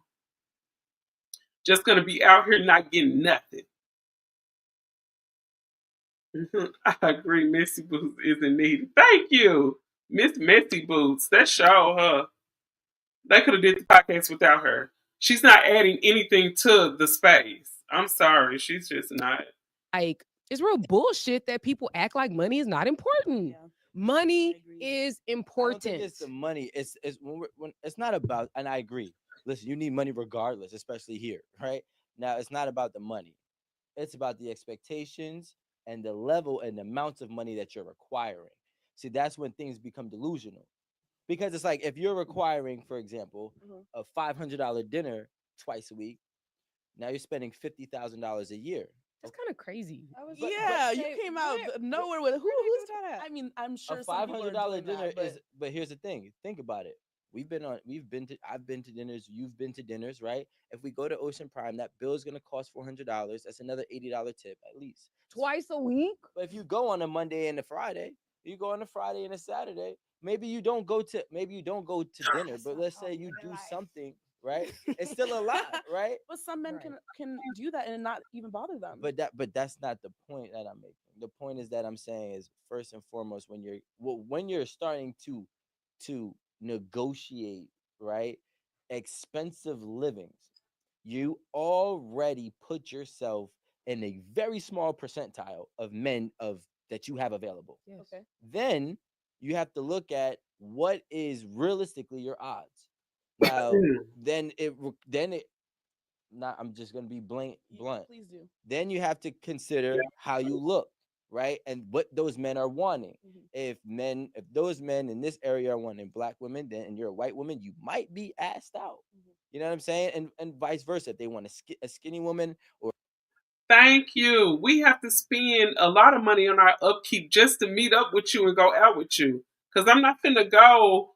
Just going to be out here not getting nothing. I agree. Messy Boots isn't needed. Thank you, Miss Messy Boots. That show her. They could have did the podcast without her. She's not adding anything to the space. I'm sorry, she's just not. Like, it's real bullshit that people act like money is not important. Yeah. Money is I don't important. think it's the money. It's when it's not about. And I agree. Listen, you need money regardless, especially here, right? Now, it's not about the money. It's about the expectations and the level and the amounts of money that you're requiring. See, that's when things become delusional. Because it's like if you're requiring, for example, a $500 dinner twice a week, now you're spending $50,000 a year. That's kind of crazy. Yeah, you came out of nowhere with who's that? I mean, I'm sure A some people are $500 doing dinner that, is. But here's the thing. Think about it. I've been to dinners. You've been to dinners, right? If we go to Ocean Prime, that bill is gonna cost $400. That's another $80 tip at least. Twice a week? But if you go on a Monday and a Friday, you go on a Friday and a Saturday. Maybe you don't go to dinner, but let's say you do something, right? It's still a lot, right? But some men can do that and not even bother them. But that's not the point that I'm making. The point is that I'm saying is first and foremost when you're starting to negotiate, right, expensive livings, you already put yourself in a very small percentile of men of that you have available. Yes. Okay. Then you have to look at what is realistically your odds. Now, then it not I'm just gonna be blunt. Please do. Then you have to consider how you look, right? And what those men are wanting. If those men in this area are wanting black women, then and you're a white woman, you might be asked out. You know what I'm saying? And vice versa. If they want a skinny woman or Thank you. We have to spend a lot of money on our upkeep just to meet up with you and go out with you. Because I'm not finna go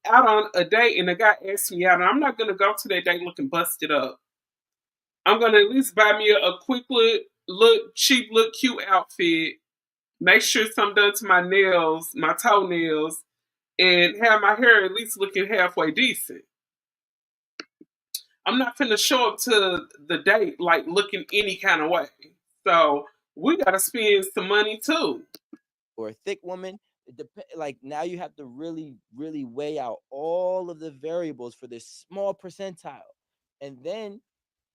out on a date and the guy asks me out, and I'm not gonna go to that date looking busted up. I'm gonna at least buy me a quick look, cheap look, cute outfit. Make sure something done to my nails, my toenails, and have my hair at least looking halfway decent. I'm not finna show up to the date like looking any kind of way. So we gotta spend some money too. Or a thick woman. Like now you have to really, really weigh out all of the variables for this small percentile. And then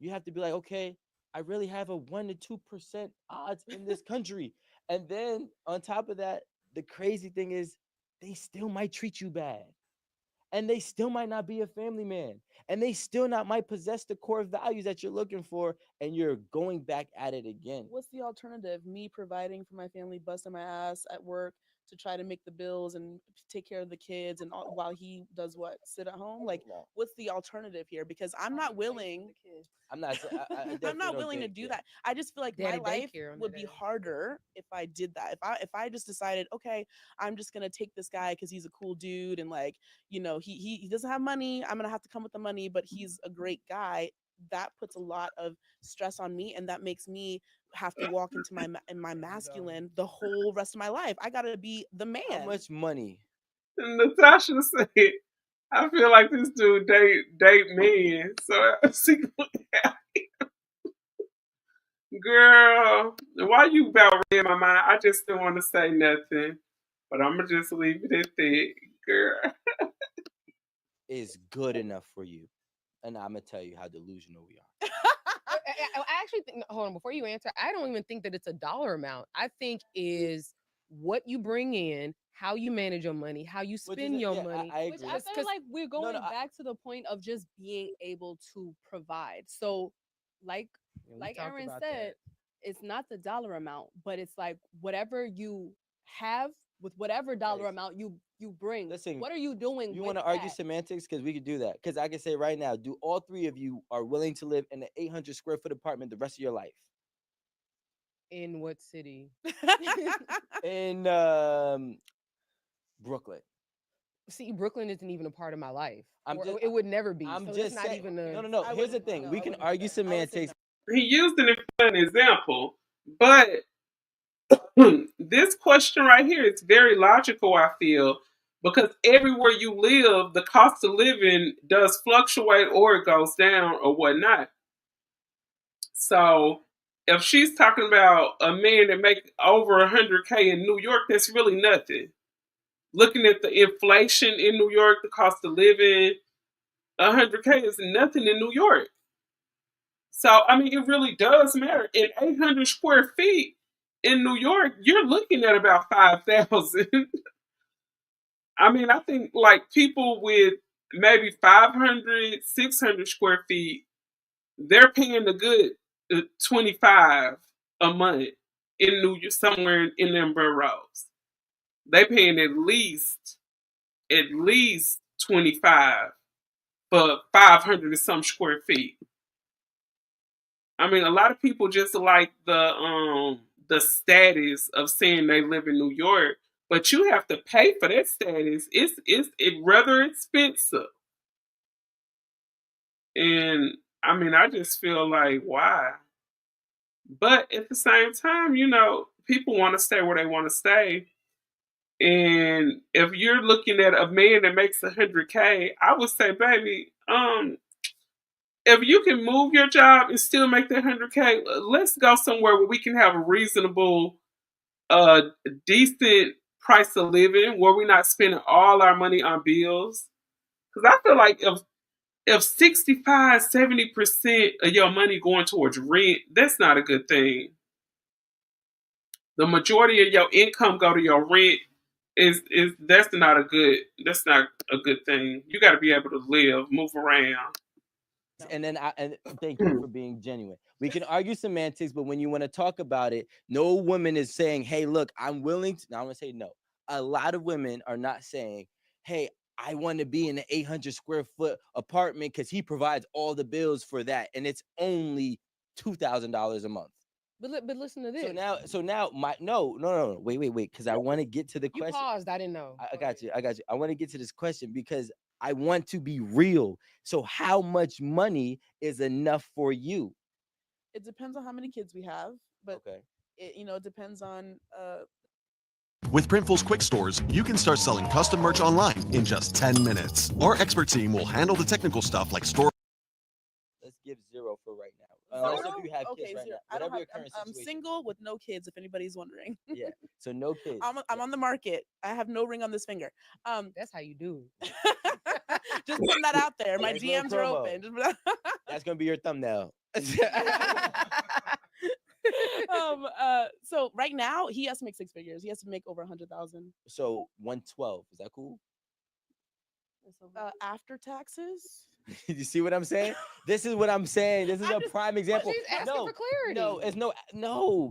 you have to be like, okay, I really have a 1 to 2% odds in this country. And then on top of that, the crazy thing is they still might treat you bad. And they still might not be a family man. And they still not might possess the core values that you're looking for. And you're going back at it again. What's the alternative? Me providing for my family, busting my ass at work to try to make the bills and take care of the kids, and all, while he does what? Sit at home? Like, No. what's the alternative here? Because I'm not willing. I'm not. I I'm definitely not don't willing to think, do yeah. that. I just feel like my Daddy life daycare on would that be day. harder if I did that. If I just decided, okay, I'm just gonna take this guy because he's a cool dude, and like, he doesn't have money. I'm gonna have to come with the money, but he's a great guy. That puts a lot of stress on me, and that makes me have to walk into my masculine the whole rest of my life. I gotta be the How man. much money? And Natasha said, I feel like this dude date men. So she girl, why you about read my mind? I just didn't want to say nothing. But I'm gonna just leave it at that. Girl. Is good enough for you. And I'm gonna tell you how delusional we are. I actually think. Hold on, before you answer, I don't even think that it's a dollar amount. I think is what you bring in, how you manage your money, how you Which is spend your yeah, money. I Which agree. I feel like we're No, going no, back to the point of just being able to provide. So, like Yeah, we like talked Aaron about said, that. it's not the dollar amount, but it's like whatever you have with whatever dollar Guys, amount you bring. listen, What are you doing you with want to argue that? semantics? Because we could do that. Because I can say right now, do all three of you are willing to live in an 800 square foot apartment the rest of your life? In what city? In Brooklyn. See, Brooklyn isn't even a part of my life, I'm or just it would never be. I'm So that's just not saying. even No, a. no, no. I Here's the wouldn't. thing. No, We I can wouldn't do argue that. I would say semantics. He used it for an example. But this question right here is very logical, I feel, because everywhere you live, the cost of living does fluctuate or it goes down or whatnot. So if she's talking about a man that make over 100K in New York, that's really nothing. Looking at the inflation in New York, the cost of living, 100K is nothing in New York. So I mean, it really does matter. In 800 square feet in New York, you're looking at about 5,000. I mean, I think like people with maybe 500, 600 square feet, they're paying a good 25 a month in somewhere in them boroughs. They paying at least 25 for 500 and some square feet. I mean, a lot of people just like the status of saying they live in New York, but you have to pay for that status. It's rather expensive, and I mean, I just feel like why. But at the same time, people want to stay where they want to stay. And if you're looking at a man that makes 100K, I would say, baby, if you can move your job and still make that 100K, let's go somewhere where we can have a reasonable, uh, decent price of living, where we're not spending all our money on bills. Because I feel like if 65, 70% of your money going towards rent, that's not a good thing. The majority of your income go to your rent is that's not a good thing. You got to be able to live, move around. And thank you for being genuine. We can argue semantics, but when you want to talk about it, no woman is saying, "Hey, look, I'm willing to." Now I'm gonna say no. A lot of women are not saying, "Hey, I want to be in an 800 square foot apartment because he provides all the bills for that, and it's only $2,000 a month." But listen to this. So now my no, wait, because I want to get to the You question. paused. I didn't know. I got you. I want to get to this question because I want to be real. So how much money is enough for you? It depends on how many kids we have, but Okay. it depends on With Printful's quick stores, you can start selling custom merch online in just 10 minutes. Our expert team will handle the technical stuff like store. Let's give 0 for right now. Unless if you have kids Okay, right zero. now. I don't Whatever have. your current I'm situation. single with no kids. If anybody's wondering, Yeah. So no kids. I'm on the market. I have no ring on this finger. That's how you do. Just putting that out there. My Nice little DMs are promo. open. That's gonna be your thumbnail. So right now he has to make 6 figures. He has to make over 100,000 So 112. Is that cool? after taxes. You see what I'm saying? This is what I'm saying. This is I'm a just- prime example. She's asking No, for clarity. no, it's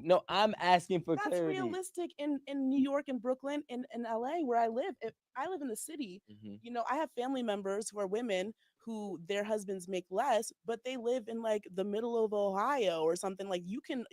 no. I'm asking for That's clarity. realistic in New York and Brooklyn and in LA where I live. If I live in the city, Mhm. I have family members who are women who their husbands make less, but they live in like the middle of Ohio or something. Like you can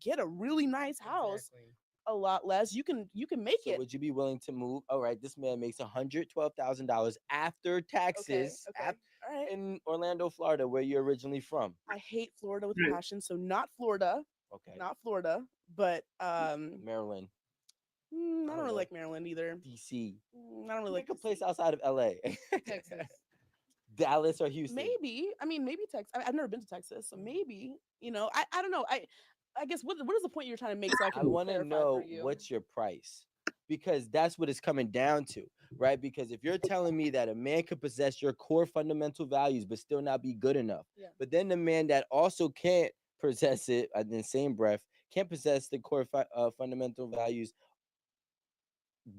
get a really nice house Exactly. a lot less. You can make So it. would you be willing to move? All right, this man makes $112,000 after taxes Okay. All right. in Orlando, Florida, where you're originally from. I hate Florida with passion, so not Florida, Okay. not Florida, but Maryland, I don't really know. like Maryland either. DC. I don't really Pick like a place outside of LA. Texas. Dallas or Houston. Maybe. I mean, maybe Texas. I've never been to Texas, so maybe. I don't know. I guess what is the point you're trying to make so I I can want to clarify know for you? what's your price, because that's what it's coming down to, right? Because if you're telling me that a man could possess your core fundamental values but still not be good enough, Yeah. but then the man that also can't possess it in the same breath can't possess the core fundamental values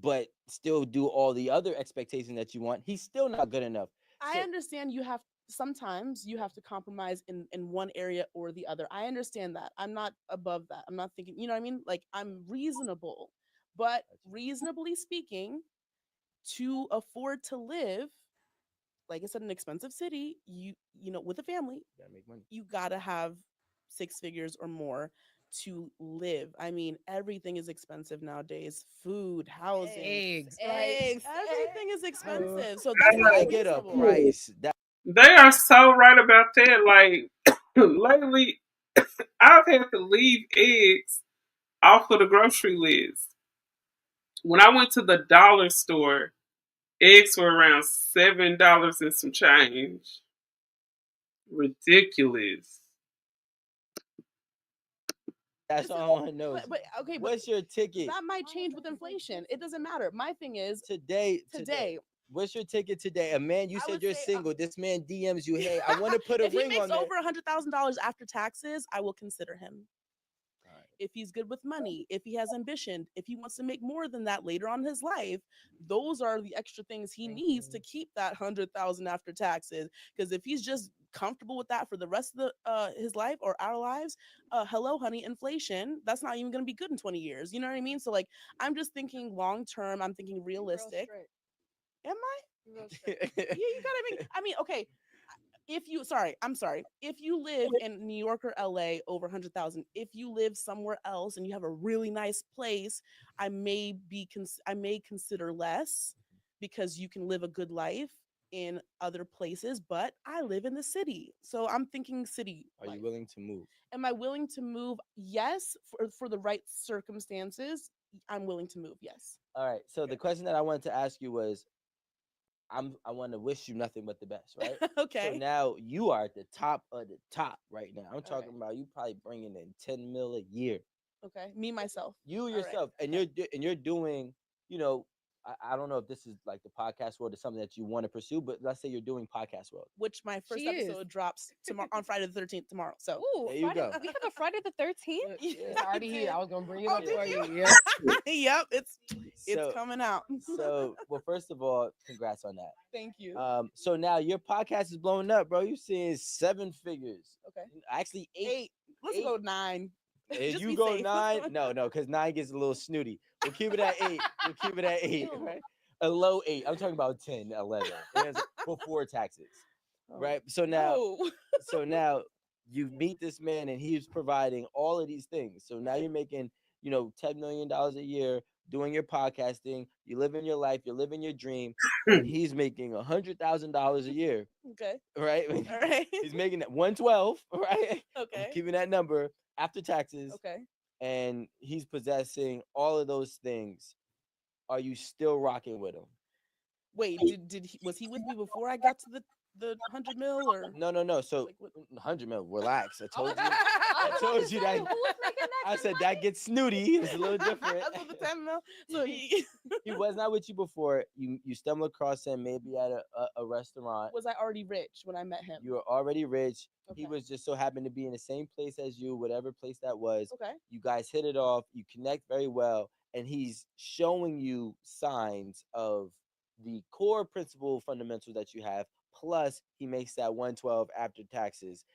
but still do all the other expectations that you want, he's still not good enough. I So understand sometimes you have to compromise in one area or the other. I understand that. I'm not above that. I'm not thinking, you know what I mean? Like I'm reasonable. But reasonably speaking, to afford to live, like I said, an expensive city, with a family, you gotta make money. you gotta have 6 figures or more to live. I mean, everything is expensive nowadays. Food, housing, Eggs. everything is Oh. expensive. So that's Can not I get a reasonable. price? They are so right about that. Like lately, I've had to leave eggs off of the grocery list. When I went to the dollar store, eggs were around $7 and some change. Ridiculous. That's Listen, all I want to know. But okay, but What's your ticket that might change with inflation. It doesn't matter. My thing is today? today. What's your ticket today? A man, you I said would you're say, single. This man DMs you, hey, I want to put a if he ring makes on there. over $100,000 after taxes, I will consider him. All right. If he's good with money, if he has ambition, if he wants to make more than that later on in his life, those are the extra things he needs to keep that 100,000 after taxes. Because if he's just comfortable with that for the rest of his life or our lives, hello, honey, inflation. That's not even going to be good in 20 years. You know what I mean? So like, I'm just thinking long term. I'm thinking realistic. Am I? Yeah, you gotta. I mean, okay. If you live in New York or LA over 100,000, if you live somewhere else and you have a really nice place, I may consider less because you can live a good life in other places, but I live in the city. So I'm thinking city. Are you life. willing to move? Am I willing to move? Yes, for the right circumstances, I'm willing to move. Yes. All right. So the question that I wanted to ask you was, I want to wish you nothing but the best, right? Okay. So now you are at the top of the top right now. I'm All talking right. about you probably bringing in 10 mil a year. Okay. Me myself. You All right. yourself, and Okay. you're doing, you know, I don't know if this is like the podcast world or something that you want to pursue, but let's say you're doing podcast world. Which my first She episode is. drops tomorrow on Friday the 13th tomorrow. So Ooh, There you Friday, go. we have a Friday the 13th. Yeah, It's already here. I was gonna bring it Oh, up did for you? you. Yeah. Yep, it's So, coming out. so well, first of all, congrats on that. Thank you. So now your podcast is blowing up, bro. You're seeing 7 figures. Okay. Actually, 8. 8. Let's eight. go 9. If Just you be go safe. 9, no, because 9 gets a little snooty. We'll keep it at 8. We'll keep it at 8, right? A low 8. I'm talking about 10, 11. And that's before taxes, Oh, right? So now, no. so now, you meet this man and he's providing all of these things. So now you're making, $10 million a year doing your podcasting. You living your life, you're living your dream, and he's making $100,000 a year, Okay. right? All right. He's making that 112, right? I'm Okay. keeping that number after taxes, Okay. and he's possessing all of those things. Are you still rocking with him? Wait, was he with me before I got to the 100 mil or No. So like what? 100 mil. Relax. I I told was, you. I I was told about to you say, that. who was making that I for said money? that gets snooty. It's a little different. That's the 10 mil. So he He was not with you before. You stumbled across him maybe at a restaurant. was I already rich when I met him? You were already rich. He Okay. was just so happened to be in the same place as you, whatever place that was. Okay. You guys hit it off. You connect very well, and he's showing you signs of the core principle fundamentals that you have. Plus, he makes that 112 after taxes.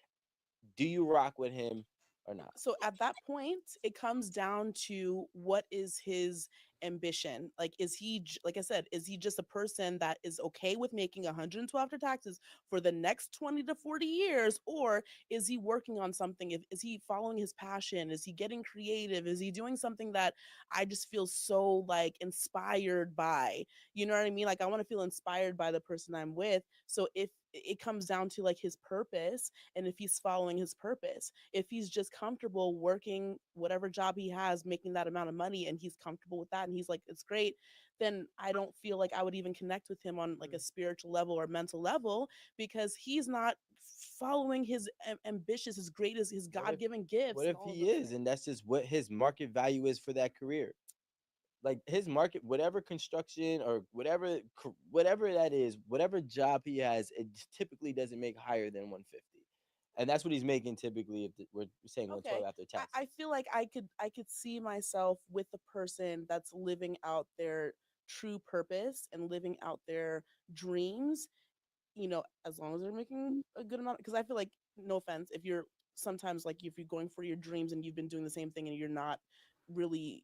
Do you rock with him or not? So at that point, it comes down to what is his ambition. Like, is he, like I said, is he just a person that is okay with making 112 after taxes for the next 20 to 40 years? Or is he working on something? Is he following his passion? Is he getting creative? Is he doing something that I just feel so like inspired by? You know what I mean? Like, I want to feel inspired by the person I'm with. So if it comes down to like his purpose, and if he's following his purpose, if he's just comfortable working whatever job he has, making that amount of money, and he's comfortable with that, and he's like, it's great, then I don't feel like I would even connect with him on like a spiritual level or mental level, because he's not following his ambitious, his greatest, his What if god-given gifts what and if all of he those is, things. and that's just what his market value is for that career? Like his market, whatever construction or whatever that is, whatever job he has, it typically doesn't make higher than 150, and that's what he's making typically. If we're saying Okay. 112 after taxes. I feel like I could see myself with the person that's living out their true purpose and living out their dreams, as long as they're making a good amount. Because I feel like, no offense, if you're sometimes like if you're going for your dreams and you've been doing the same thing and you're not really,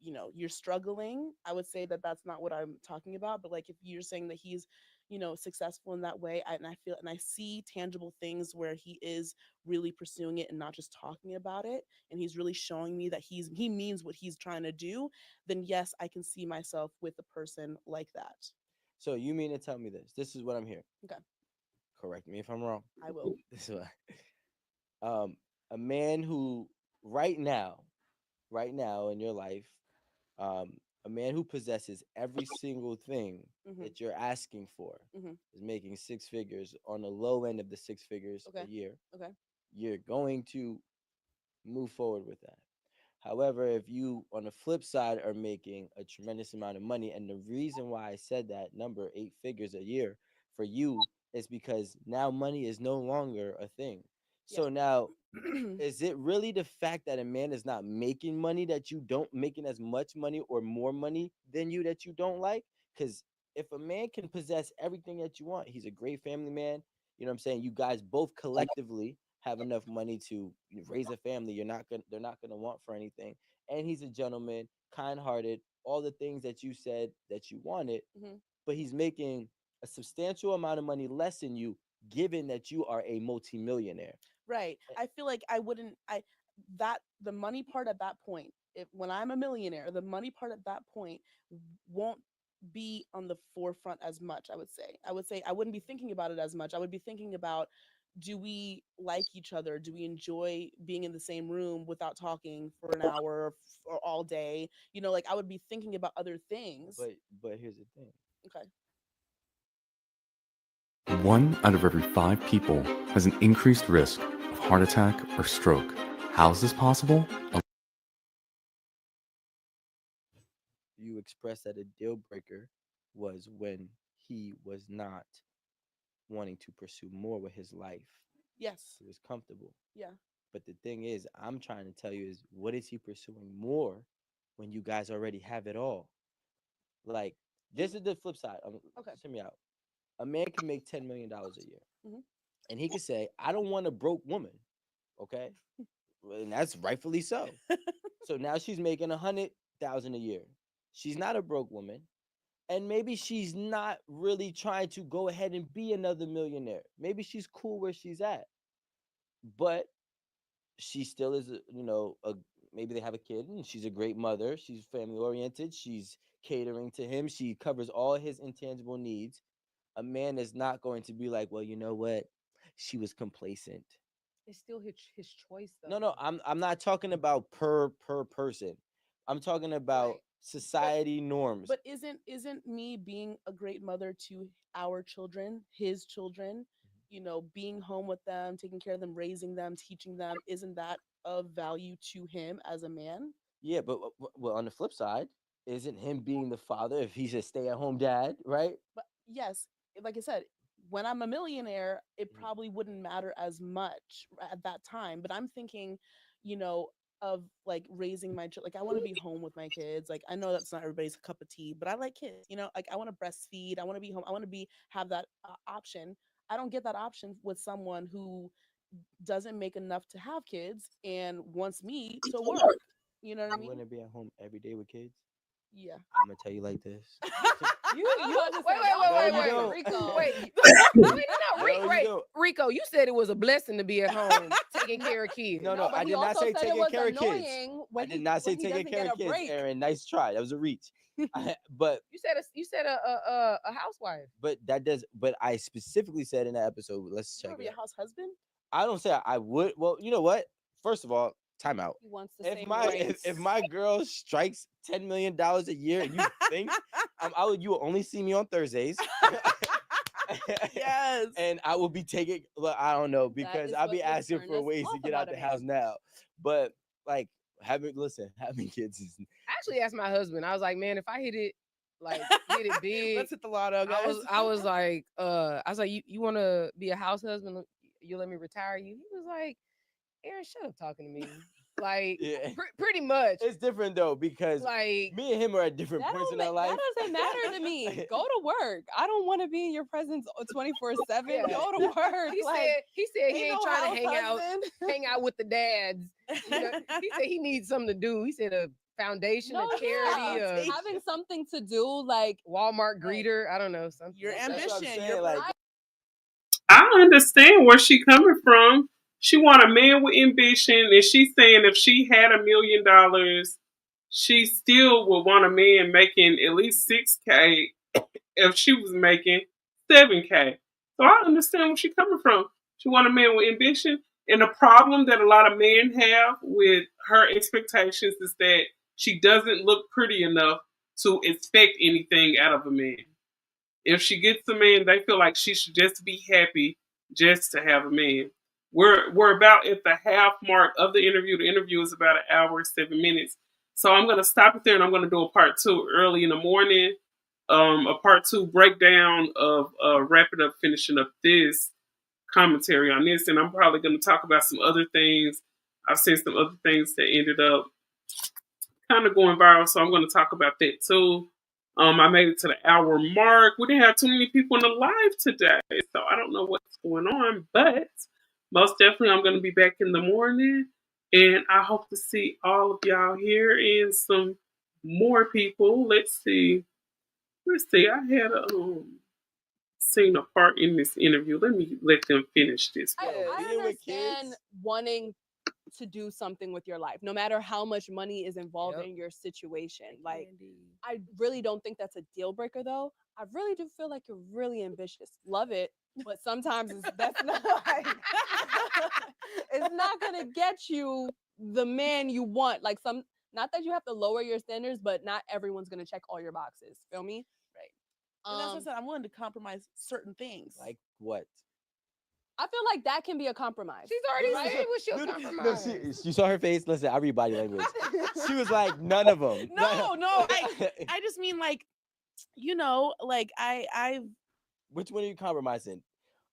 you're struggling, I would say that that's not what I'm talking about. But like if you're saying that he's, successful in that way, and I feel and I see tangible things where he is really pursuing it and not just talking about it, and he's really showing me that he means what he's trying to do, then yes, I can see myself with a person like that. So you mean to tell me this? This is what I'm hearing. Okay. Correct me if I'm wrong. I will. This is what, a man who right now, in your life, um, a man who possesses every single thing Hmm. that you're asking for Hmm. is making six figures on the low end of the six figures Okay. a year. Okay. You're going to move forward with that. However, if you, on the flip side, are making a tremendous amount of money, and the reason why I said that number, eight figures a year, for you is because now money is no longer a thing. So now, Yeah. is it really the fact that a man is not making money that you don't making as much money or more money than you that you don't like? Because if a man can possess everything that you want, he's a great family man. You know what I'm saying? You guys both collectively have enough money to raise a family. They're not gonna want for anything. And he's a gentleman, kind-hearted, all the things that you said that you wanted, Hmm. but he's making a substantial amount of money less than you, given that you are a multimillionaire. Right. I feel like I wouldn't. I that the money part at that point. If when I'm a millionaire, the money part at that point won't be on the forefront as much. I would say I wouldn't be thinking about it as much. I would be thinking about, do we like each other? Do we enjoy being in the same room without talking for an hour or all day? Like I would be thinking about other things. But here's the thing. Okay. One out of every 5 people has an increased risk of heart attack or stroke. How is this possible? You expressed that a deal breaker was when he was not wanting to pursue more with his life. Yes. He was comfortable. Yeah. But the thing is, I'm trying to tell you is, what is he pursuing more when you guys already have it all? Like, this is the flip side. Okay. Hear me out. A man can make $10 million a year, Hmm. and he could say, "I don't want a broke woman." Okay, and that's rightfully so. So now she's making 100,000 a year. She's not a broke woman, and maybe she's not really trying to go ahead and be another millionaire. Maybe she's cool where she's at, but she still is, maybe they have a kid and she's a great mother. She's family oriented. She's catering to him. She covers all his intangible needs. A man is not going to be like, well, you know what? She was complacent. It's still his choice No, though. no, I'm not talking about per person. I'm talking about Right. society norms. But isn't me being a great mother to our children, his children, being home with them, taking care of them, raising them, teaching them, isn't that of value to him as a man? Yeah, but well, on the flip side, isn't him being the father if he's a stay-at-home dad, right? But yes, like I said, when I'm a millionaire, it Mhm. probably wouldn't matter as much at that time. But I'm thinking, you know, of like raising my like I want to be home with my kids. Like I know that's not everybody's cup of tea, but I like kids. Like I want to breastfeed. I want to be home. I want to be have that option. I don't get that option with someone who doesn't make enough to have kids and wants me to work. You know what I You mean? want to be at home every day with kids? Yeah. I'm gonna tell you like this. You about to wait, say, wait, don't wait, No, wait, you wait, don't. Rico. wait. No, No, you don't. Rico, you said it was a blessing to be at home taking care of kids. No, no, But I he did not also say said it taking was care of kids. annoying I did not say when he taking doesn't care get of a kids, break. Aaron. Nice try. That was a reach. But You said a housewife. but I specifically said in that episode. Let's You check want to it be a out. house husband? I don't say I would. Well, you know what? First of all, time out. He wants the If same my if, rights. if my girl strikes $10 million a year, and you think you will only see me on Thursdays. Yes. And I will be taking. Well, I don't know because is I'll what be would asking turn for us ways to off get about out a the man. house now. But like having kids is I actually asked my husband. I was like, man, if I hit it big, Let's hit the lotto, guys. I was like, you want to be a house husband? You let me retire you? He was like, Aaron, shut up talking to me. Like, yeah. pretty much. It's different though because Like, me and him are at different That points in don't our ma- life. that doesn't matter to me. Go to work. I don't want to be in your presence 24/7. Yeah. Go to work. he Like, said he ain't ain't no trying to house husband. hang out with the dads. You know, he said he needs something to do. He said a foundation, No, a charity, yeah. a Having something to do, like Walmart greeter. I don't know something. Your like that. That's what I'm ambition, saying. Like, I understand where she coming from. She want a man with ambition, and she's saying if she had $1 million, she still would want a man making at least 6K if she was making 7K. So I understand where she's coming from. She want a man with ambition, and the problem that a lot of men have with her expectations is that she doesn't look pretty enough to expect anything out of a man. If she gets a man, they feel like she should just be happy just to have a man. We're about at the half mark of the interview. The interview is about an hour, 7 minutes. So I'm gonna stop it there and I'm gonna do a part two early in the morning. A part two breakdown of wrapping up, finishing up this commentary on this, and I'm probably gonna talk about some other things. I've seen some other things that ended up kind of going viral, so I'm going to talk about that too. I made it to the hour mark. We didn't have too many people in the live today, so I don't know what's going on, but most definitely I'm going to be back in the morning, and I hope to see all of y'all here and some more people. Let's see. I had seen a part in this interview. Let me let them finish this. I being with understand kids. wanting to do something with your life, no matter how much money is involved Yep. in your situation. Like, I really don't think that's a deal breaker, though. I really do feel like you're really ambitious. Love it, but sometimes that's not like it's not gonna get you the man you want. Like not that you have to lower your standards, but not everyone's gonna check all your boxes. Feel me? Right. And that's what I said. I'm willing to compromise certain things. Like what? I feel like that can be a compromise. She's already right? said what she'll No, compromise. you saw her face. Listen, I read body language. She was like, none of them. No, I just mean like, like I Which one are you compromising?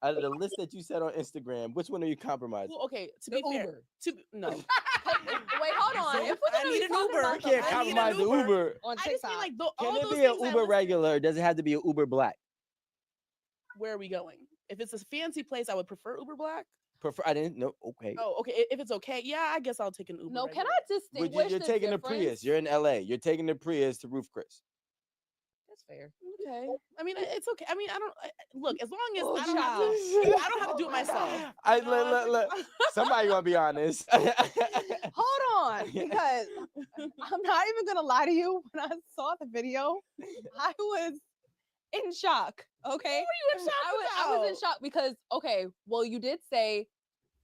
Out of the list that you said on Instagram, which one are you compromising? well, okay, to The be fair, Uber. no. Wait, hold on. If we're I gonna need be an talking Uber. about You the can't I need an compromise the Uber. Uber. On I just mean TikTok. like Can all it those be an things I Uber listed, regular? Or does it have to be an Uber Black? Where are we going? If it's a fancy place, I would prefer Uber Black. I didn't know. Okay. Oh, okay. If it's okay, yeah, I guess I'll take an Uber. No, can regular. I But distinguish you're the taking the difference? Prius. You're in LA. You're taking the Prius to Roof Chris. That's fair. Okay. I mean, it's okay. I mean, look, as long as Oh, I don't have to, child. I don't have to do it myself. Look. Somebody gonna be honest. Hold on, because I'm not even gonna lie to you. When I saw the video, I was in shock. Okay, What are you in shock I was in about? shock because well, you did say,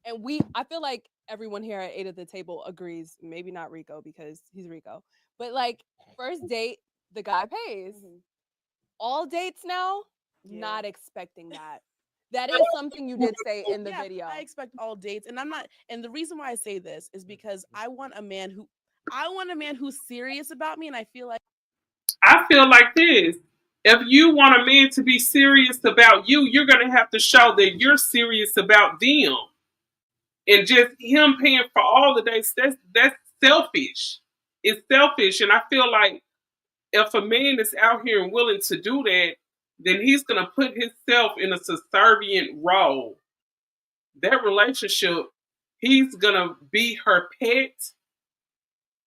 and I feel like everyone here at Eight at the Table agrees. Maybe not Rico because he's Rico, but like first date, the guy pays. All dates now, Yeah. not expecting that. That is something you did say in the Yeah, video. I expect all dates, and I'm not. And the reason why I say this is because I want a man who's serious about me, and I feel like this. If you want a man to be serious about you, you're going to have to show that you're serious about them. And just him paying for all the dates, that's selfish. It's selfish. And I feel like if a man is out here and willing to do that, then he's going to put himself in a subservient role. That relationship, he's going to be her pet.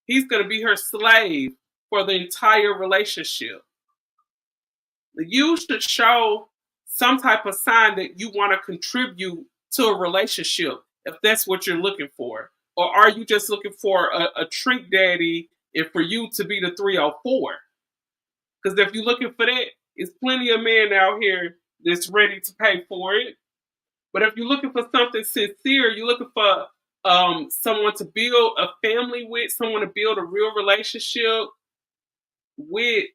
He's going to be her slave for the entire relationship. You should show some type of sign that you want to contribute to a relationship if that's what you're looking for. Or are you just looking for a trick daddy and for you to be the 304? Because if you're looking for that, it's plenty of men out here that's ready to pay for it. But if you're looking for something sincere, you're looking for someone to build a family with, someone to build a real relationship with,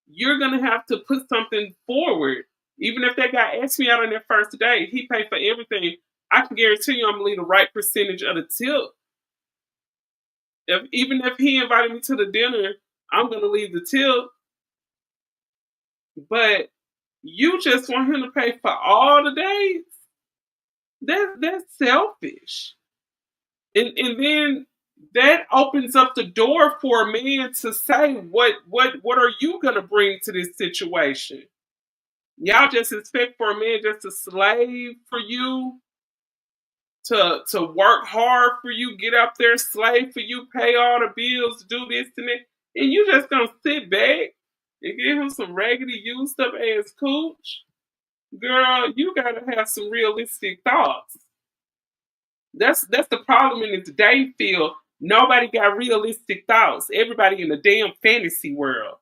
you're gonna have to put something forward. Even if that guy asked me out on their first date, he paid for everything. I can guarantee you, I'm gonna leave the right percentage of the tip. Even if he invited me to the dinner, I'm gonna leave the tip. But you just want him to pay for all the dates? That's selfish. And then that opens up the door for a man to say, what are you gonna bring to this situation? Y'all just expect for a man just to slave for you, to work hard for you, get up there, slave for you, pay all the bills, do this and that, and you just gonna sit back and give him some raggedy used up ass cooch? Girl, you gotta have some realistic thoughts. That's the problem in the dating field. Nobody got realistic thoughts. Everybody in the damn fantasy world.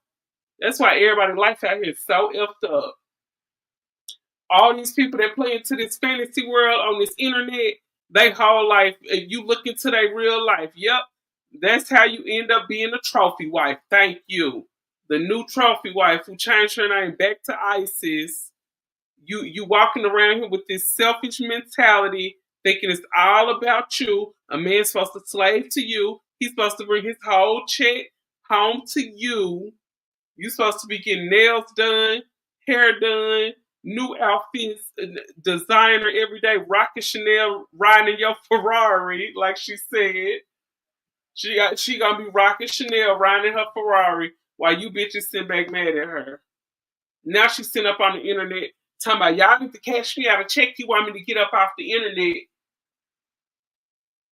That's why everybody's life out here is so effed up. All these people that play into this fantasy world on this internet, they whole life, if you look into their real life, yep, that's how you end up being a trophy wife. Thank you. The new trophy wife who changed her name back to ISIS. You walking around here with this selfish mentality, thinking it's all about you. A man's supposed to slave to you. He's supposed to bring his whole check home to you. You're supposed to be getting nails done, hair done, new outfits, designer every day, rocking Chanel, riding in your Ferrari, like she said. She gonna be rocking Chanel, riding in her Ferrari, while you bitches sit back mad at her. Now she's sitting up on the internet talking about, y'all need to cash me out a check you want me to get up off the internet.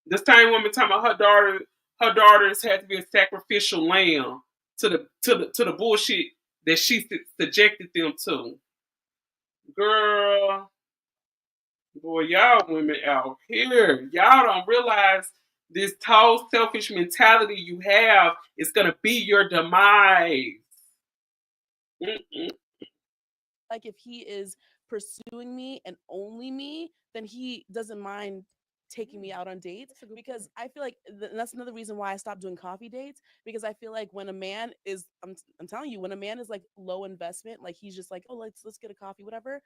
This same woman talking about her daughters had to be a sacrificial lamb to the bullshit that she subjected them to. Girl, boy, y'all women out here, y'all don't realize this whole selfish mentality you have is gonna be your demise. Mm-mm. like if he is pursuing me and only me, then he doesn't mind taking me out on dates, because I feel like that's another reason why I stopped doing coffee dates, because I feel like when a man is, I'm telling you, when a man is like low investment, like he's just like, oh, let's get a coffee, whatever,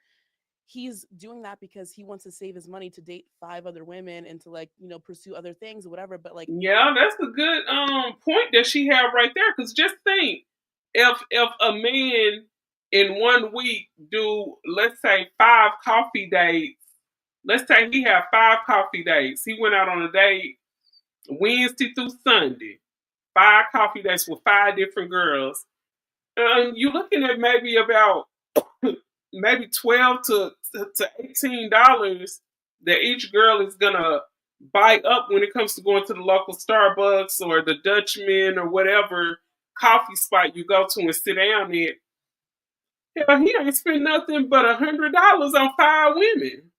he's doing that because he wants to save his money to date 5 other women and to, like, pursue other things or whatever. But like, yeah, that's a good point that she had right there. Because just think, if a man in 1 week do, let's say, 5 coffee dates. Let's say he had 5 coffee dates. He went out on a date Wednesday through Sunday. 5 coffee dates with 5 different girls. You're looking at maybe about maybe $12 to $18 that each girl is gonna buy up when it comes to going to the local Starbucks or the Dutchman or whatever coffee spot you go to and sit down at. Hell, he ain't spent nothing but $100 on 5 women.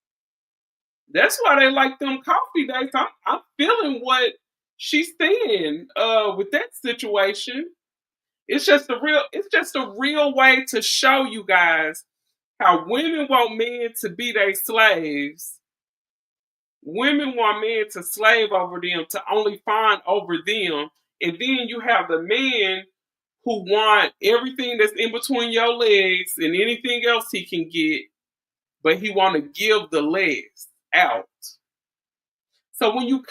That's why they like them coffee dates. I'm feeling what she's saying with that situation. It's just a real way to show you guys how women want men to be their slaves. Women want men to slave over them, to only fawn over them. And then you have the men who want everything that's in between your legs and anything else he can get, but he want to give the legs out. So when you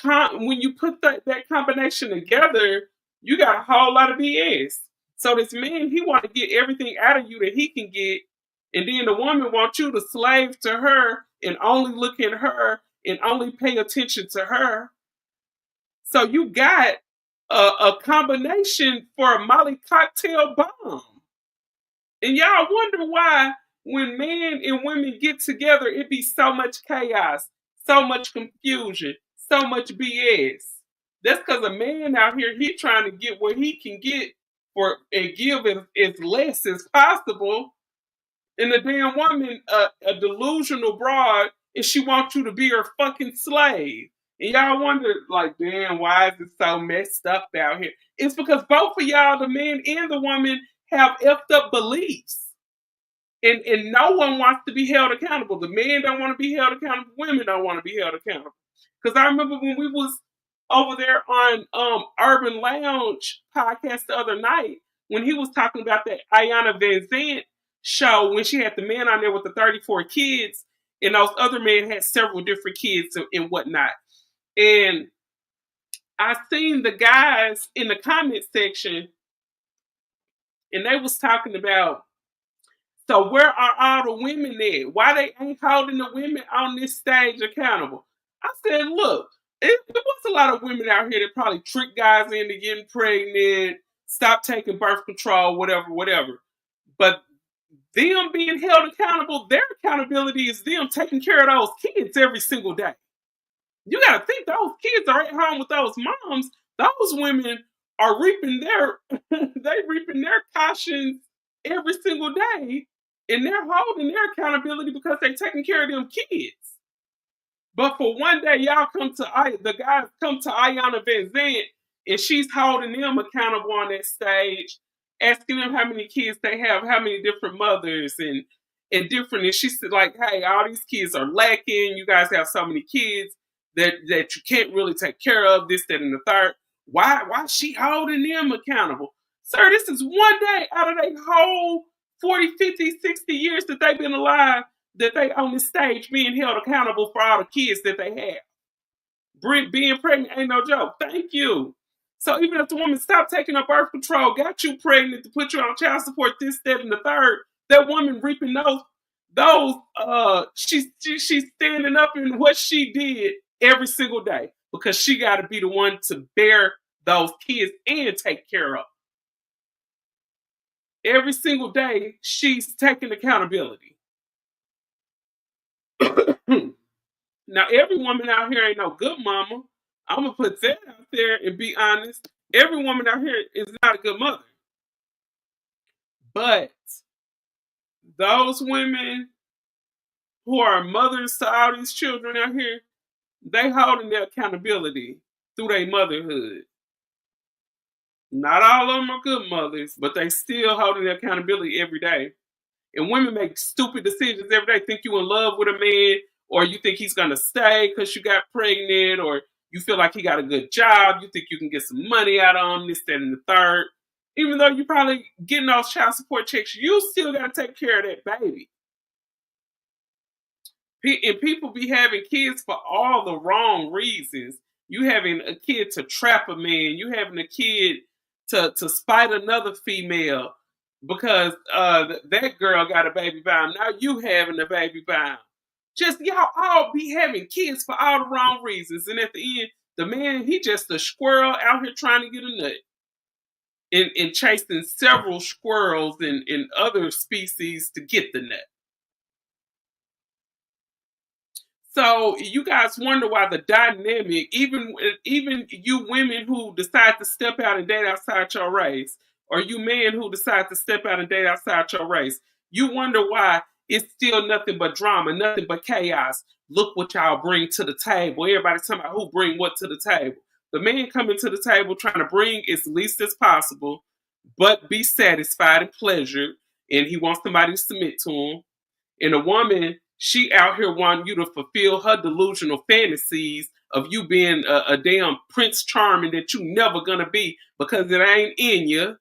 put that combination together, you got a whole lot of BS. So this man, he want to get everything out of you that he can get, and then the woman wants you to slave to her and only look at her and only pay attention to her. So you got a combination for a Molly cocktail bomb. And y'all wonder why when men and women get together, it be so much chaos, so much confusion, so much BS. That's because a man out here, he trying to get what he can get for and give as less as possible. And the damn woman, a delusional broad, and she wants you to be her fucking slave. And y'all wonder, like, damn, why is it so messed up out here? It's because both of y'all, the man and the woman, have effed up beliefs. And no one wants to be held accountable. The men don't want to be held accountable. Women don't want to be held accountable. Because I remember when we was over there on Urban Lounge podcast the other night, when he was talking about that Ayanna Van Zant show, when she had the man on there with the 34 kids, and those other men had several different kids and whatnot. And I seen the guys in the comment section, and they was talking about, so where are all the women at? Why they ain't holding the women on this stage accountable? I said, look, there was a lot of women out here that probably trick guys into getting pregnant, stop taking birth control, whatever. But them being held accountable, their accountability is them taking care of those kids every single day. You got to think those kids are at home with those moms. Those women are reaping their cautions every single day, and they're holding their accountability because they're taking care of them kids. But for one day, the guys come to Ayanna Van Zant, and she's holding them accountable on that stage, asking them how many kids they have, how many different mothers, and different. And she said, like, hey, all these kids are lacking. You guys have so many kids that you can't really take care of, this, that, and the third. Why is she holding them accountable? Sir, this is one day out of their whole 40, 50, 60 years that they've been alive that they on the stage being held accountable for all the kids that they have. Being pregnant ain't no joke. Thank you. So even if the woman stopped taking her birth control, got you pregnant to put you on child support, this, that, and the third, that woman reaping she's standing up in what she did every single day because she got to be the one to bear those kids and take care of. Every single day, she's taking accountability. Now, every woman out here ain't no good mama. I'm going to put that out there and be honest. Every woman out here is not a good mother. But those women who are mothers to all these children out here, they holding their accountability through their motherhood. Not all of them are good mothers, but they still holding their accountability every day. And women make stupid decisions every day. Think you in love with a man, or you think he's going to stay because you got pregnant, or you feel like he got a good job. You think you can get some money out of him, this, that, and the third. Even though you probably getting those child support checks, you still got to take care of that baby. And people be having kids for all the wrong reasons. You having a kid to trap a man. You having a kid to spite another female because that girl got a baby by him. Now you having a baby by him. Just y'all all be having kids for all the wrong reasons. And at the end, the man, he just a squirrel out here trying to get a nut. And chasing several squirrels and other species to get the nut. So you guys wonder why the dynamic, even you women who decide to step out and date outside your race, or you men who decide to step out and date outside your race, You wonder why it's still nothing but drama, nothing but chaos. Look what y'all bring to the table. Everybody's talking about who bring what to the table. The man coming to the table trying to bring as least as possible, but be satisfied and pleasured, and he wants somebody to submit to him. And a woman, she out here wanting you to fulfill her delusional fantasies of you being a damn Prince Charming that you never gonna be because it ain't in you.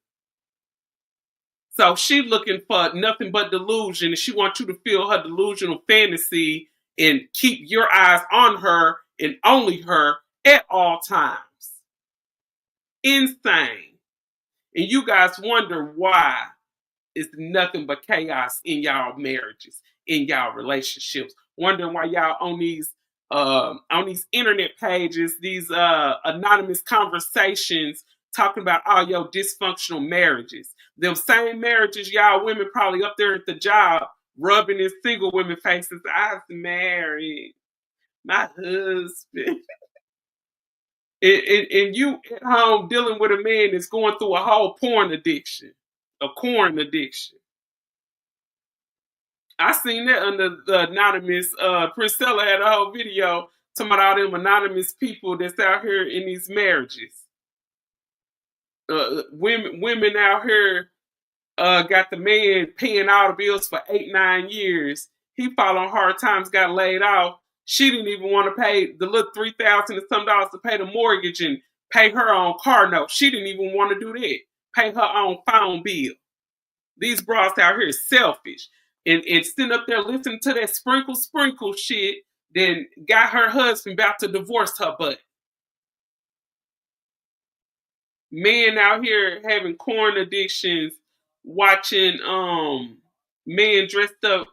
So she looking for nothing but delusion, and she wants you to feel her delusional fantasy and keep your eyes on her and only her at all times. Insane. And you guys wonder why it's nothing but chaos in y'all marriages, in y'all relationships. Wondering why y'all on these internet pages, these anonymous conversations talking about all your dysfunctional marriages. Them same marriages y'all women probably up there at the job rubbing in single women faces. I was married. My husband. And you at home dealing with a man that's going through a whole porn addiction, a corn addiction. I seen that under the anonymous. Priscilla had a whole video talking about all them anonymous people that's out here in these marriages. Women out here got the man paying all the bills for 8-9 years. He following hard times, got laid off. She didn't even want to pay the little $3,000 and some dollars to pay the mortgage and pay her own car note. She didn't even want to do that. Pay her own phone bill. These bras out here is selfish. And sitting up there listening to that sprinkle shit, then got her husband about to divorce her butt. Men out here having corn addictions, watching men dressed up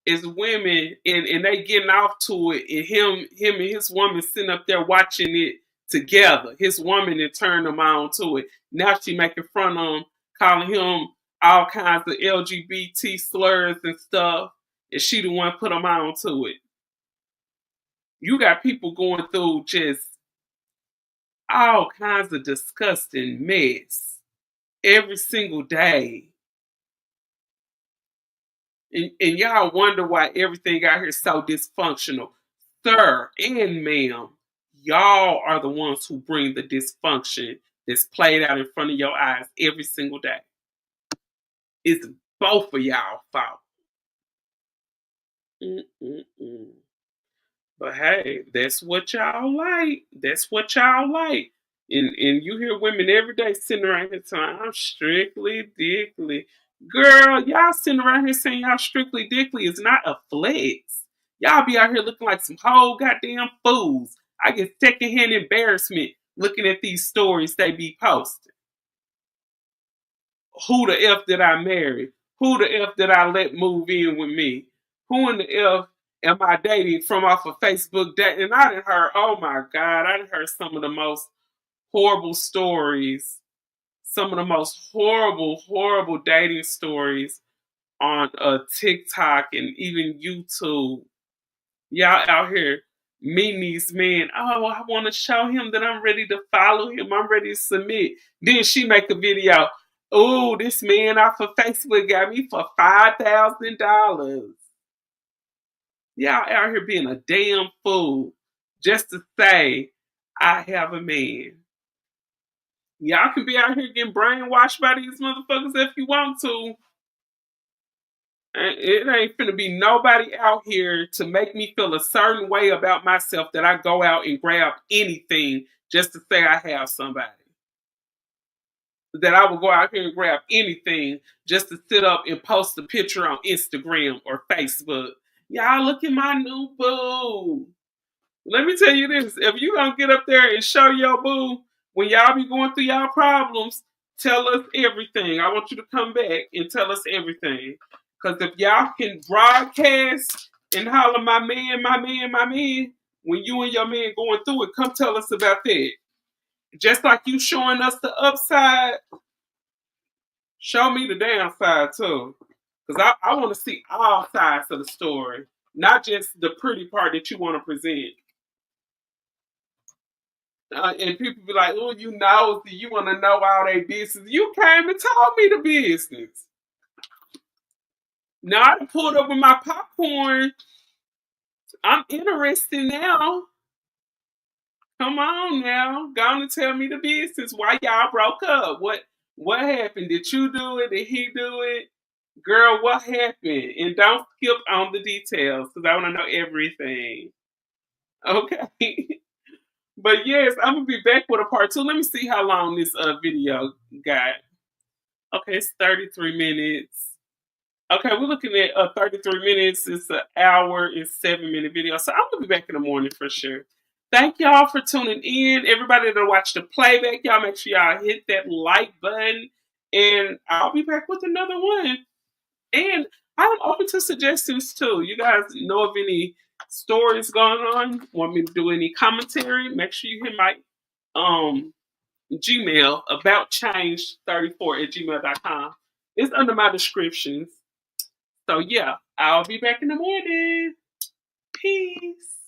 as women and they getting off to it, and him and his woman sitting up there watching it together. His woman and turned him on to it. Now she making fun of him, calling him all kinds of LGBT slurs and stuff, and she the one put him on to it. You got people going through just all kinds of disgusting mess every single day. And y'all wonder why everything out here is so dysfunctional. Sir and ma'am, y'all are the ones who bring the dysfunction that's played out in front of your eyes every single day. It's both of y'all fault. Mm-mm-mm. But hey, that's what y'all like. That's what y'all like. And you hear women every day sitting around here saying, I'm strictly dickly. Girl, y'all sitting around here saying y'all strictly dickly is not a flex. Y'all be out here looking like some whole goddamn fools. I get secondhand embarrassment looking at these stories they be posting. Who the F did I marry? Who the F did I let move in with me? Who in the F am I dating from off of Facebook date? And I done heard, oh my God, I done heard some of the most horrible stories, some of the most horrible dating stories on TikTok and even YouTube. Y'all out here meeting these men. Oh, I want to show him that I'm ready to follow him. I'm ready to submit. Then she make a video. Oh, this man off of Facebook got me for $5,000. Y'all out here being a damn fool just to say I have a man. Y'all can be out here getting brainwashed by these motherfuckers if you want to. It ain't finna be nobody out here to make me feel a certain way about myself that I go out and grab anything just to say I have somebody. That I would go out here and grab anything just to sit up and post a picture on Instagram or Facebook. Y'all look at my new boo. Let me tell you this. If you gonna get up there and show your boo when y'all be going through y'all problems, tell us everything. I want you to come back and tell us everything. Because if y'all can broadcast and holler my man, when you and your man going through it, come tell us about that. Just like you showing us the upside, show me the downside too. Because I want to see all sides of the story, not just the pretty part that you want to present. And people be like, oh, you nosy, you want to know all their business. You came and told me the business. Now I done pulled up with my popcorn. I'm interested now. Come on now. Go on and tell me the business. Why y'all broke up? What happened? Did you do it? Did he do it? Girl, what happened? And don't skip on the details because I want to know everything. Okay. But yes, I'm gonna be back with a part two. Let me see how long this video got. Okay, it's 33 minutes. Okay, we're looking at 33 minutes. It's an hour and 7-minute video. So I'm gonna be back in the morning for sure. Thank y'all for tuning in. Everybody that watch the playback, y'all make sure y'all hit that like button. And I'll be back with another one. And I'm open to suggestions too. You guys know of any stories going on? Want me to do any commentary? Make sure you hit my Gmail about change34@gmail.com. It's under my descriptions. So yeah, I'll be back in the morning. Peace.